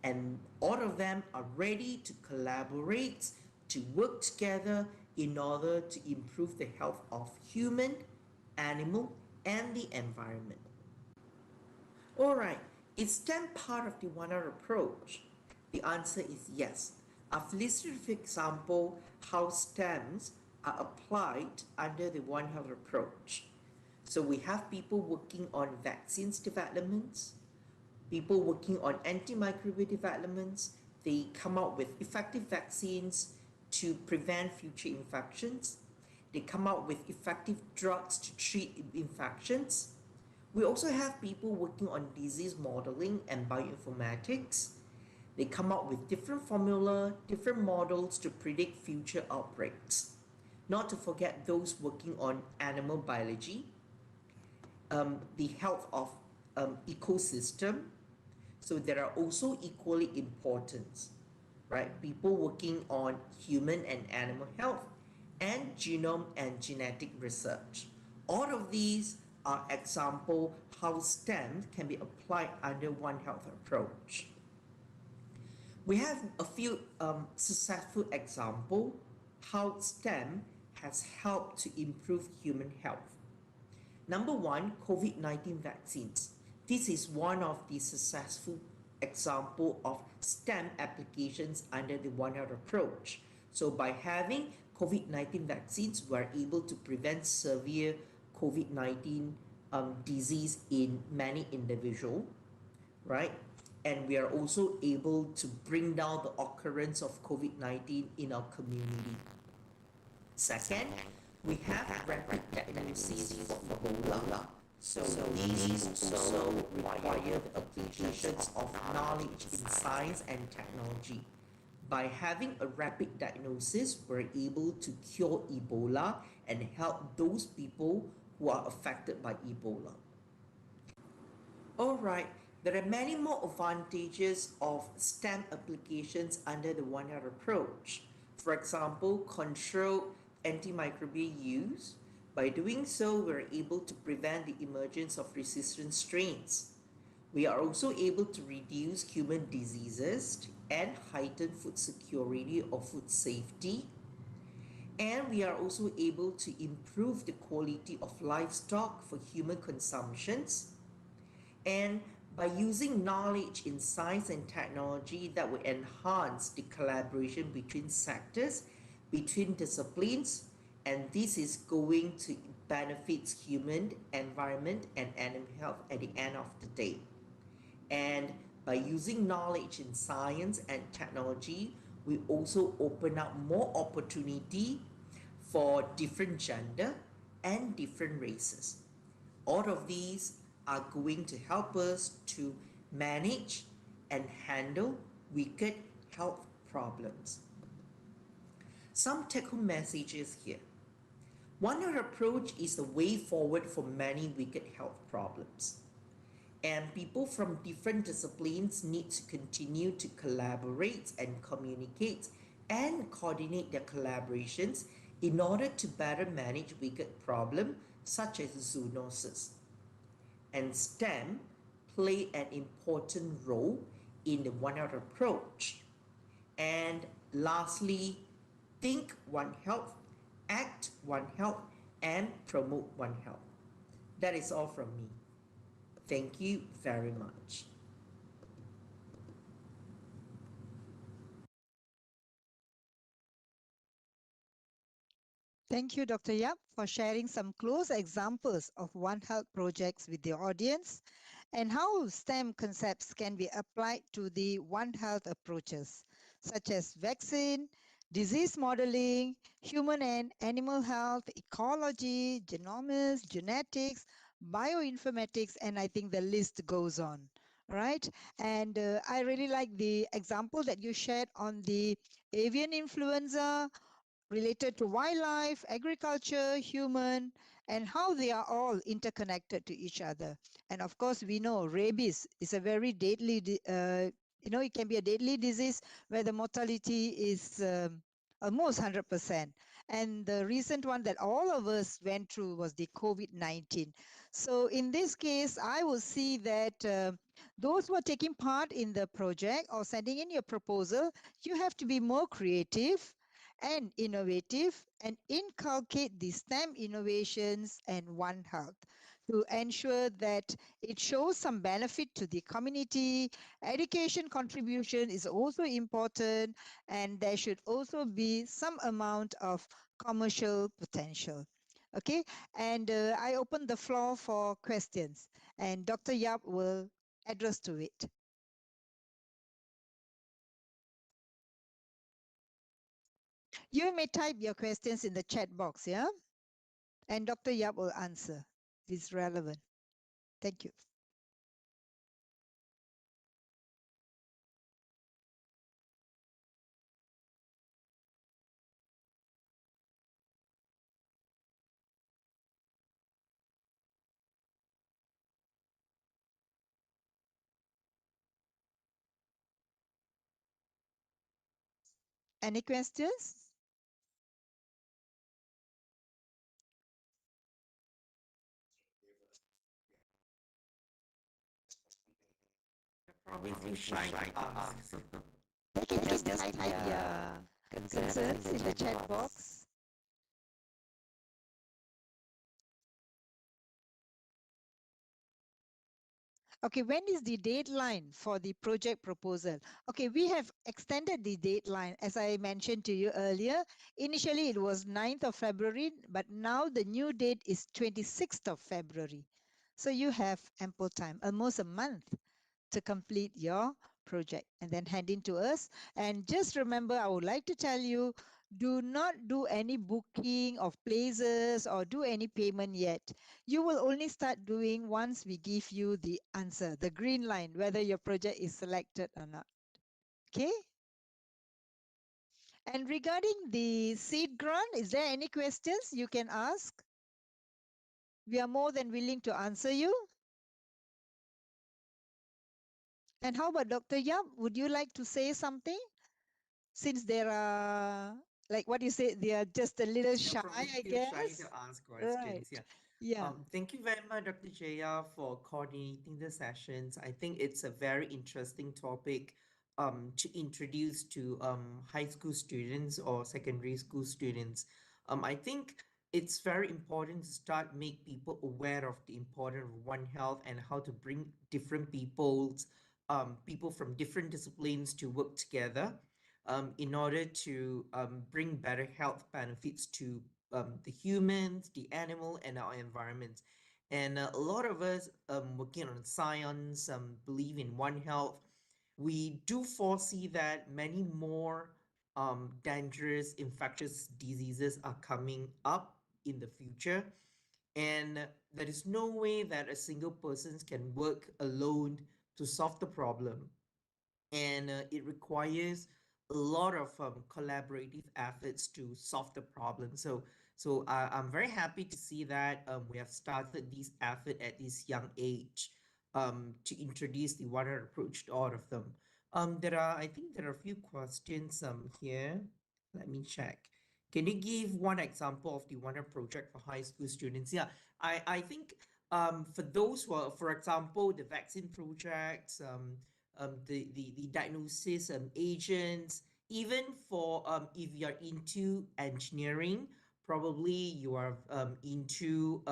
And all of them are ready to collaborate, to work together in order to improve the health of human, animal, and the environment. All right, is STEM part of the One Health approach? The answer is yes. I've listed, for example, how STEMs are applied under the One Health approach. So we have people working on vaccines developments, people working on antimicrobial developments. They come out with effective vaccines to prevent future infections. They come out with effective drugs to treat infections. We also have people working on disease modeling and bioinformatics. They come up with different formula, different models to predict future outbreaks. Not to forget those working on animal biology, the health of ecosystem. So there are also equally important, right? People working on human and animal health and genome and genetic research. All of these are example how STEM can be applied under One Health approach. We have a few successful example how STEM has helped to improve human health. Number one, COVID-19 vaccines. This is one of the successful example of STEM applications under the One Health approach. So by having COVID-19 vaccines, we're able to prevent severe COVID-19 disease in many individuals, right? And we are also able to bring down the occurrence of COVID-19 in our community. Second, we have rapid diagnosis for Ebola. So these also require the applications of knowledge in science and technology. By having a rapid diagnosis, we're able to cure Ebola and help those people who are affected by Ebola. All right, there are many more advantages of STEM applications under the One Health approach. For example, control antimicrobial use. By doing so, we're able to prevent the emergence of resistant strains. We are also able to reduce human diseases and heighten food security or food safety. And we are also able to improve the quality of livestock for human consumptions. And by using knowledge in science and technology, that will enhance the collaboration between sectors, between disciplines, and this is going to benefit human, environment, and animal health at the end of the day. And by using knowledge in science and technology, we also open up more opportunity for different gender and different races. All of these are going to help us to manage and handle wicked health problems. Some take-home messages here. One Health approach is the way forward for many wicked health problems. And people from different disciplines need to continue to collaborate and communicate and coordinate their collaborations in order to better manage wicked problems such as zoonosis. And STEM play an important role in the One Health approach. And lastly, think One Health, act One Health, and promote One Health. That is all from me. Thank you very much. Thank you, Dr. Yap, for sharing some close examples of One Health projects with the audience and how STEM concepts can be applied to the One Health approaches, such as vaccine, disease modeling, human and animal health, ecology, genomics, genetics, bioinformatics, and I think the list goes on. right? And I really like the example that you shared on the avian influenza related to wildlife, agriculture, human, and how they are all interconnected to each other. And of course, we know rabies is a very deadly, it can be a deadly disease where the mortality is almost 100%. And the recent one that all of us went through was the COVID-19. So in this case, I will see that those who are taking part in the project or sending in your proposal, you have to be more creative and innovative and inculcate the STEM innovations and One Health to ensure that it shows some benefit to the community. Education contribution is also important, and there should also be some amount of commercial potential. Okay, and I open the floor for questions, and Dr. Yap will address to it. You may type your questions in the chat box, yeah? And Dr. Yap will answer if it's relevant. Thank you. Any questions? Probably too shy to ask. They can just type their concerns in the chat box. Okay, when is the deadline for the project proposal? Okay, we have extended the deadline, as I mentioned to you earlier. Initially, it was 9th of February, but now the new date is 26th of February. So you have ample time, almost a month to complete your project and then hand in to us. And just remember, I would like to tell you, do not do any booking of places or do any payment yet. You will only start doing once we give you the answer, the green line, whether your project is selected or not. Okay? And regarding the seed grant, is there any questions you can ask? We are more than willing to answer you. And how about Dr. Yap? Would you like to say something? Since there are, like what you say, they are just a little They're shy, probably I too shy to guess. ask questions. Right. Yeah. Yeah. Thank you very much, Dr. Jaya, for coordinating the sessions. I think it's a very interesting topic to introduce to high school students or secondary school students. I think it's very important to start make people aware of the importance of One Health and how to bring different people from different disciplines to work together in order to bring better health benefits to the humans, the animal, and our environment. And a lot of us working on science believe in One Health. We do foresee that many more dangerous infectious diseases are coming up in the future. And there is no way that a single person can work alone to solve the problem, and it requires a lot of collaborative efforts to solve the problem. So I'm very happy to see that we have started this effort at this young age to introduce the water approach to all of them. I think there are a few questions here. Let me check. Can you give one example of the Wonder project for high school students? Yeah, I think for those who are, for example, the vaccine projects, the diagnosis agents, even for if you're into engineering, probably you are into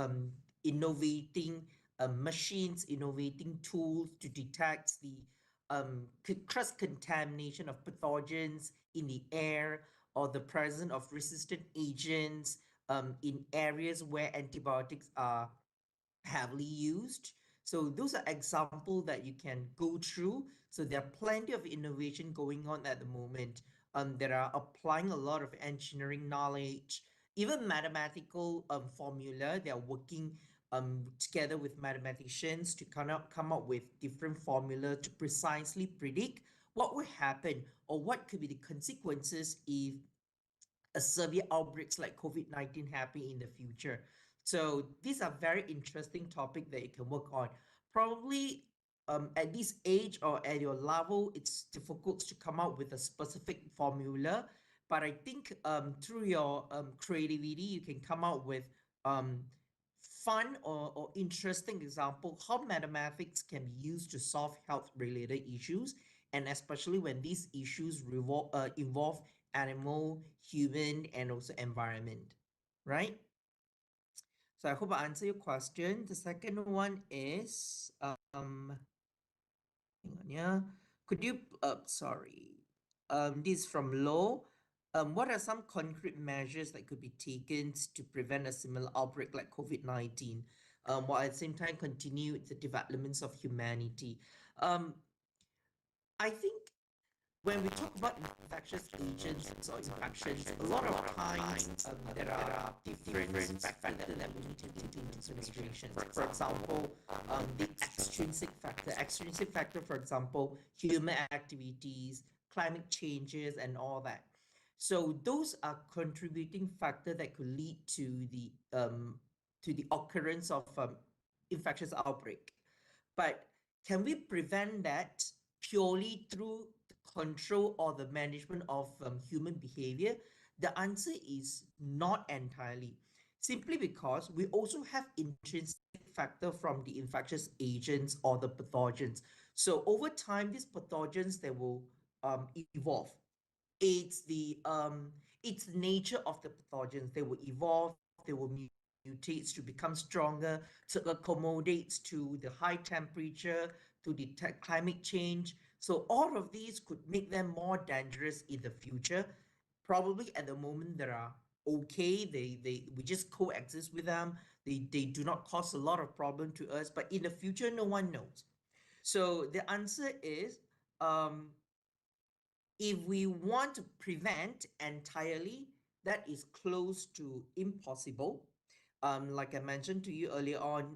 innovating machines, innovating tools to detect the cross contamination of pathogens in the air or the presence of resistant agents in areas where antibiotics are heavily used. So those are examples that you can go through. So there are plenty of innovation going on at the moment that are applying a lot of engineering knowledge, even mathematical formula. They are working together with mathematicians to come up with different formula to precisely predict what will happen or what could be the consequences if a severe outbreaks like COVID-19 happen in the future. So these are very interesting topic that you can work on. Probably at this age or at your level, it's difficult to come up with a specific formula. But I think through your creativity, you can come up with um, fun or interesting example how mathematics can be used to solve health related issues, and especially when these issues involve animal, human, and also environment, right? So I hope I answer your question. The second one is hang on, yeah. Could you sorry. This is from Lo. What are some concrete measures that could be taken to prevent a similar outbreak like COVID-19, while at the same time continue the developments of humanity? Um, I think when we talk about infectious agents or infections, a lot of times there are different factors that we need to take into consideration. For example, the extrinsic factor, for example, human activities, climate changes, and all that. So those are contributing factor that could lead to the occurrence of infectious outbreak. But can we prevent that purely through the control or the management of human behavior? The answer is not entirely. Simply because we also have intrinsic factor from the infectious agents or the pathogens. So over time, these pathogens they will evolve. It's the nature of the pathogens. They will evolve, they will mutate to become stronger, to accommodate to the high temperature, to the climate change. So all of these could make them more dangerous in the future. Probably at the moment they are okay. They we just coexist with them. They do not cause a lot of problem to us. But in the future, no one knows. So the answer is um, if we want to prevent entirely, that is close to impossible. Like I mentioned to you earlier on,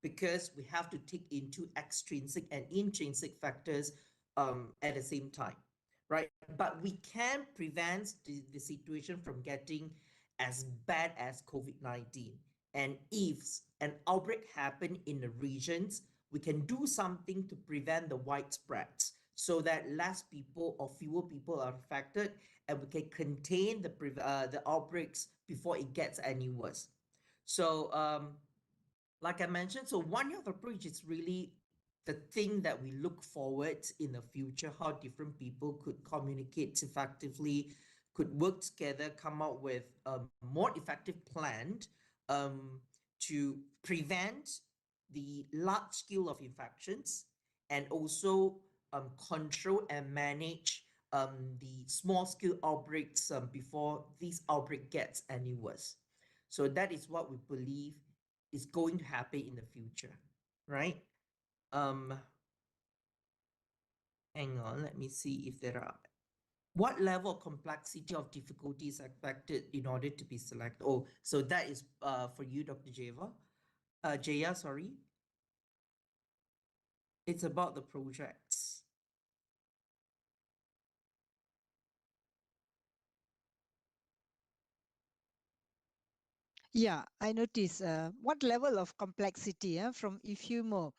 because we have to take into extrinsic and intrinsic factors at the same time, right? But we can prevent the situation from getting as bad as COVID-19. And if an outbreak happen in the regions, we can do something to prevent the widespread so that less people or fewer people are affected, and we can contain the outbreaks before it gets any worse. So like I mentioned, so one health approach is really the thing that we look forward in the future, how different people could communicate effectively, could work together, come up with a more effective plan um, to prevent the large scale of infections, and also control and manage the small scale outbreaks before this outbreak gets any worse. So that is what we believe is going to happen in the future, right? Um, Hang on, let me see if there are. What level of complexity of difficulty is expected in order to be selected? Oh, so that is for you, Dr. Jaya, sorry. It's about the projects. Yeah, I notice what level of complexity from IFUMO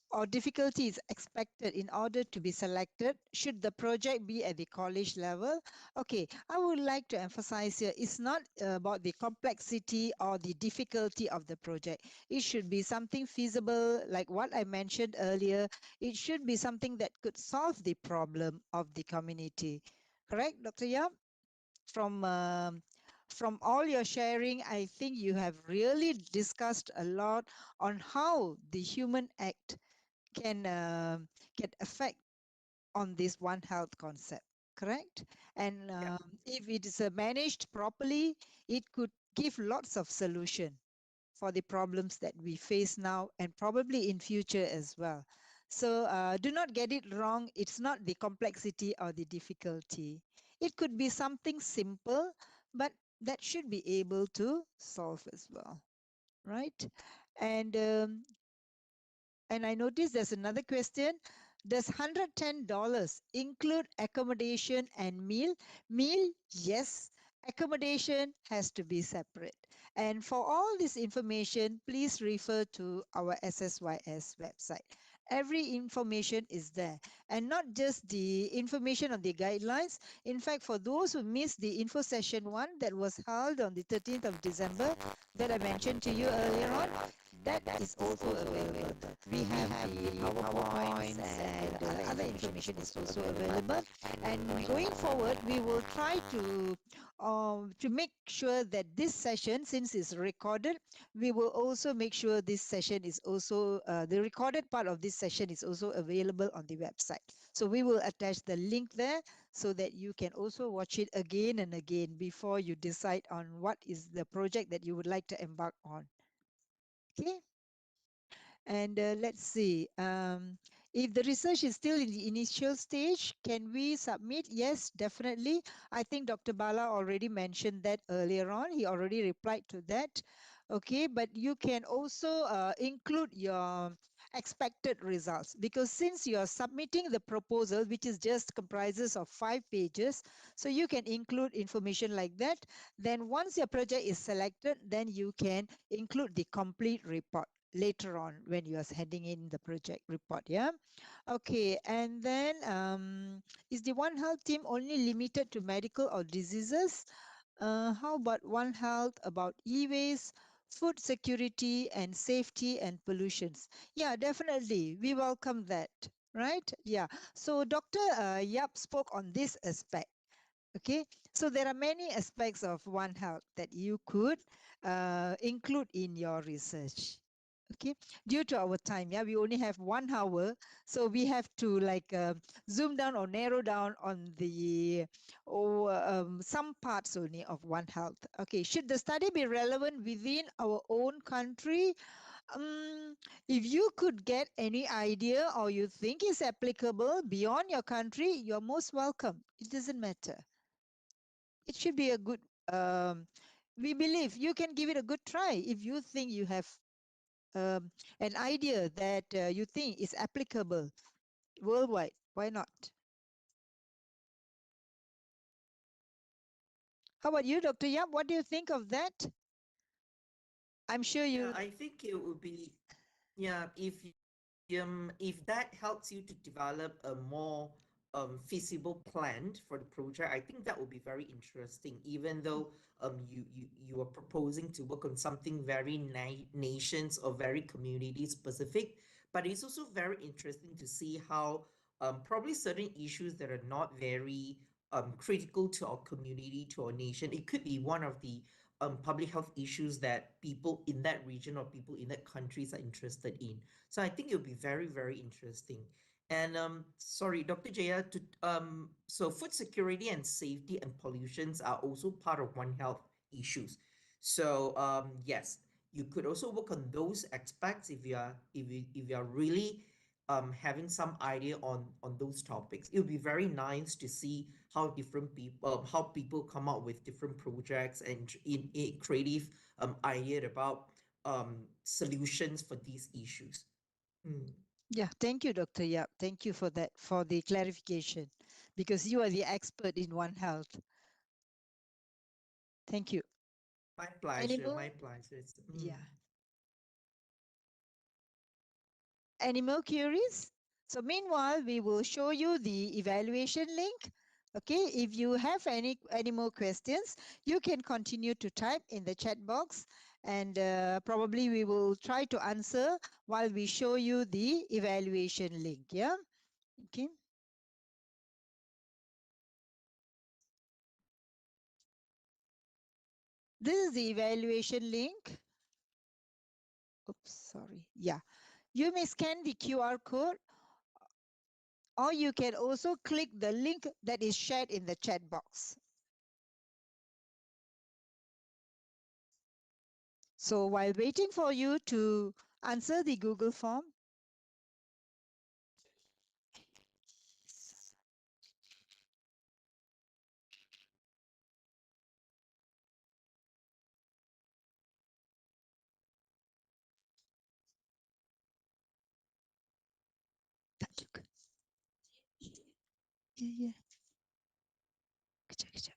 or difficulty is expected in order to be selected should the project be at the college level. Okay, I would like to emphasize here it's not about the complexity or the difficulty of the project. It should be something feasible, like what I mentioned earlier. It should be something that could solve the problem of the community. Correct, Dr. Yap? from from all your sharing, I think you have really discussed a lot on how the human act can affect on this One Health concept. Correct? And Yeah. if it is managed properly, it could give lots of solution for the problems that we face now and probably in future as well. So do not get it wrong. It's not the complexity or the difficulty. It could be something simple, but that should be able to solve as well. right? And I noticed there's another question. Does $110 include accommodation and meal? Meal, yes. Accommodation has to be separate. And for all this information, please refer to our SSYS website. Every information is there, and not just the information on the guidelines. In fact, for those who missed the info session 1 that was held on the 13th of December that I mentioned to you earlier on, that is also available. We have the PowerPoints and other information is also available. And going forward, we will try to make sure that this session, since it's recorded, we will also make sure this session is also the recorded part of this session is also available on the website. So we will attach the link there so that you can also watch it again and again before you decide on what is the project that you would like to embark on. Okay. And let's see. If the research is still in the initial stage, can we submit? Yes, definitely. I think Dr. Bala already mentioned that earlier on. He already replied to that. Okay, but you can also include your expected results, because since you are submitting the proposal, which is just comprises of 5 pages, so you can include information like that. Then once your project is selected, then you can include the complete report later on when you are handing in the project report. Yeah. Okay. And then is the One Health team only limited to medical or diseases? How about One Health about e-waste, food security and safety and pollutions? Yeah, definitely. We welcome that. Right? Yeah. So Dr. Yap spoke on this aspect. Okay, so there are many aspects of One Health that you could include in your research. Okay, due to our time, yeah, we only have 1 hour, so we have to like zoom down or narrow down on the some parts only of One Health. Okay, should the study be relevant within our own country? If you could get any idea or you think is applicable beyond your country, you're most welcome. It doesn't matter. It should be a good, we believe you can give it a good try if you think you have an idea that you think is applicable worldwide. Why not? How about you, Dr. Yap? What do you think of that? I'm sure Yeah, you, I think it would be, yeah, if that helps you to develop a more feasible plan for the project, I think that would be very interesting. Even though you are proposing to work on something very nations or very community specific, but it's also very interesting to see how probably certain issues that are not very critical to our community, to our nation, it could be one of the public health issues that people in that region or people in that countries are interested in. So I think it'll be very, very interesting. And sorry, Dr. Jaya, so food security and safety and pollutions are also part of One Health issues. So yes, you could also work on those aspects if you are really having some idea on those topics. It would be very nice to see how different people how people come up with different projects and in a creative idea about solutions for these issues. Mm. yeah, thank you, Dr. Yap. Thank you for that, for the clarification, because you are the expert in One Health. Thank you. My pleasure, Animal, my pleasure. yeah. Animal queries. So meanwhile, we will show you the evaluation link. Okay, if you have any more questions, you can continue to type in the chat box, and probably we will try to answer while we show you the evaluation link. Yeah. Okay. This is the evaluation link. Oops, sorry. Yeah. You may scan the QR code, or you can also click the link that is shared in the chat box. So while waiting for you to answer the Google form, ya. Kejap, kejap.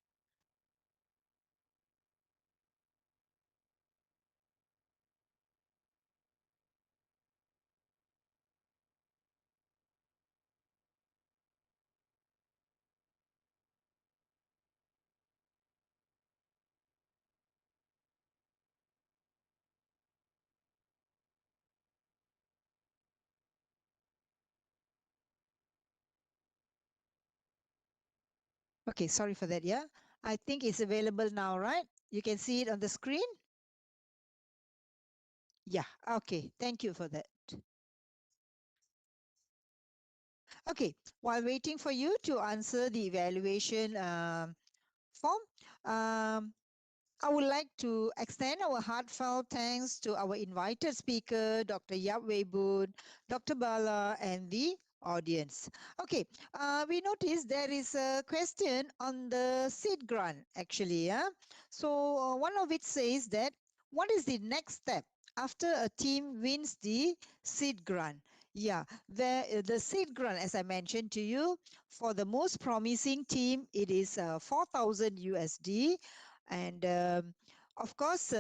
Okay, sorry for that, yeah. I think it's available now, right? You can see it on the screen? Yeah, okay. Thank you for that. Okay, while waiting for you to answer the evaluation form, um, I would like to extend our heartfelt thanks to our invited speaker, Dr. Yap Wei Boon, Dr. Bala, and the audience. Okay, we noticed there is a question on the seed grant actually. Yeah? So one of it says that what is the next step after a team wins the seed grant? Yeah, the seed grant, as I mentioned to you, for the most promising team, it is 4,000 USD. And of course,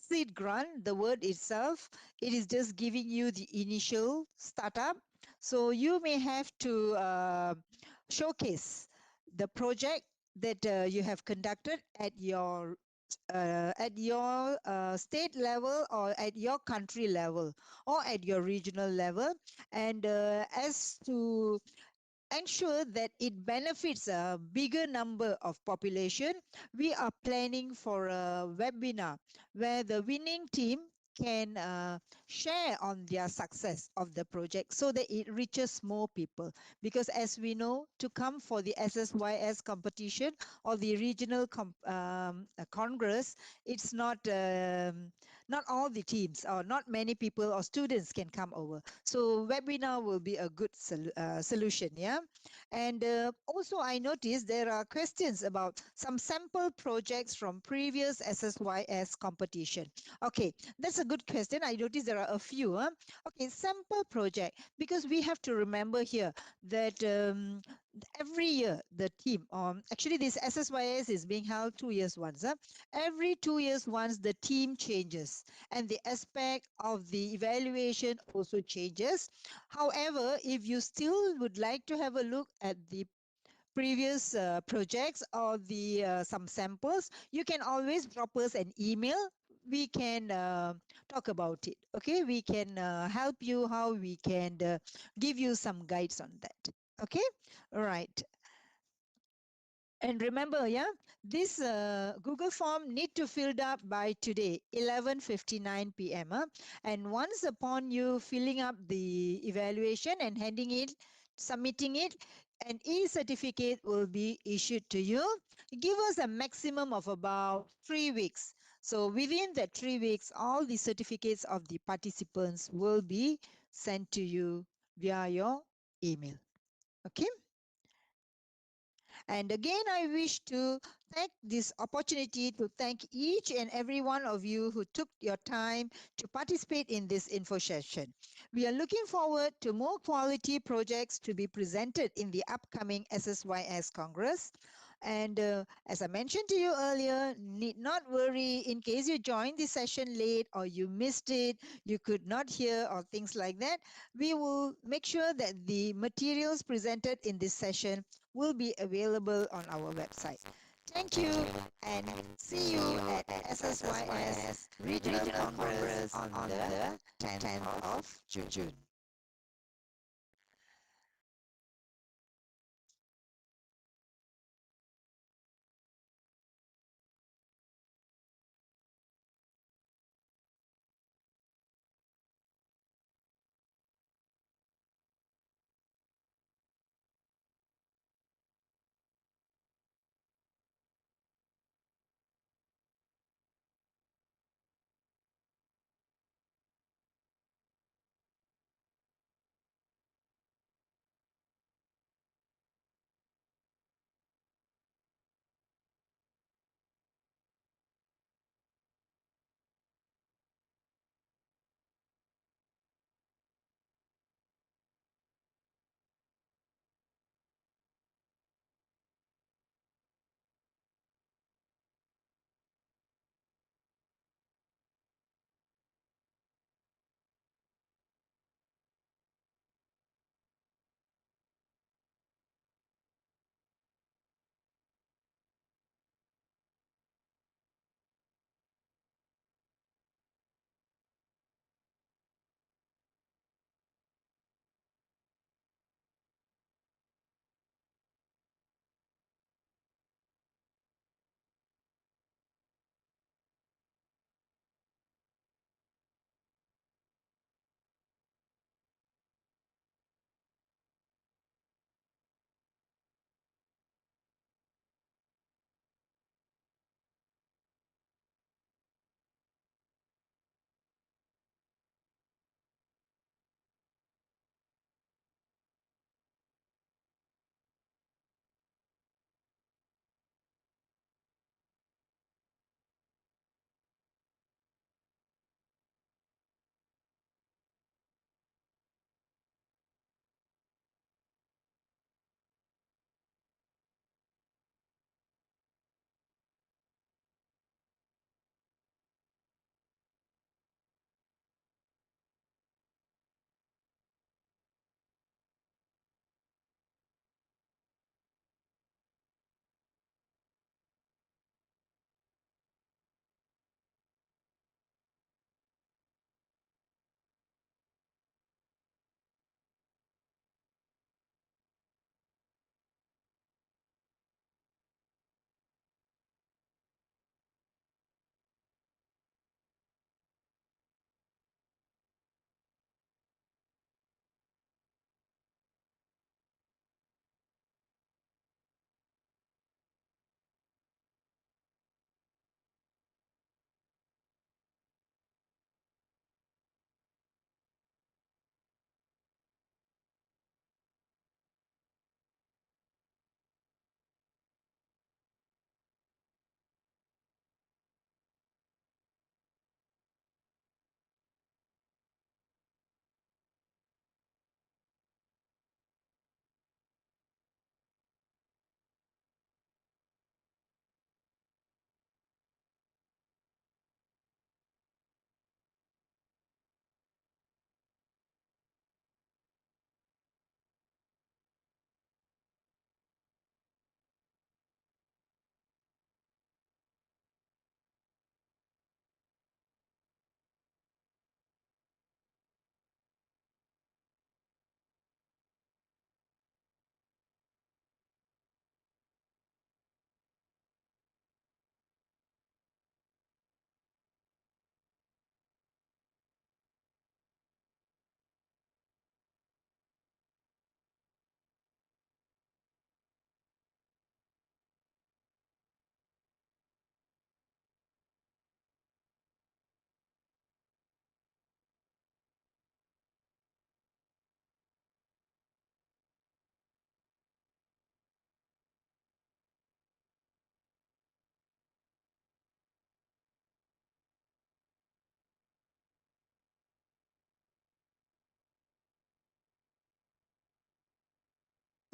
seed grant, the word itself, it is just giving you the initial startup. So you may have to showcase the project that you have conducted at your state level or at your country level or at your regional level. And as to ensure that it benefits a bigger number of population, we are planning for a webinar where the winning team can share on their success of the project so that it reaches more people. Because as we know, to come for the SSYS competition or the regional congress, it's not all the teams or not many people or students can come over. So webinar will be a good solution, yeah. And also I noticed there are questions about some sample projects from previous SSYS competition. Okay, that's a good question. I noticed there are a few. Okay, sample project, because we have to remember here that every year the team, actually this SSYS is being held 2 years once. Every 2 years once the team changes and the aspect of the evaluation also changes. However, if you still would like to have a look at the previous projects or the some samples, you can always drop us an email. We can talk about it. Okay, we can help you how we can give you some guides on that. Okay, all right. And remember, yeah, this Google form need to filled up by today, 11:59 p.m. And once upon you filling up the evaluation and handing it, submitting it, an e-certificate will be issued to you. Give us a maximum of about 3 weeks. So within that 3 weeks, all the certificates of the participants will be sent to you via your email. Okay. And again, I wish to take this opportunity to thank each and every one of you who took your time to participate in this info session. We are looking forward to more quality projects to be presented in the upcoming SSYS Congress. And as I mentioned to you earlier, need not worry in case you joined the session late or you missed it, you could not hear or things like that. We will make sure that the materials presented in this session will be available on our website. Thank you and see you at SSYS Regional Congress on the 10th of June.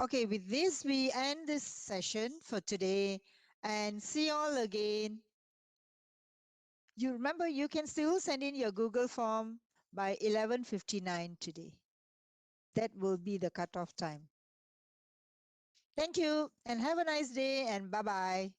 Okay, with this, we end this session for today and see you all again. You remember, you can still send in your Google form by 11:59 today. That will be the cutoff time. Thank you and have a nice day and bye-bye.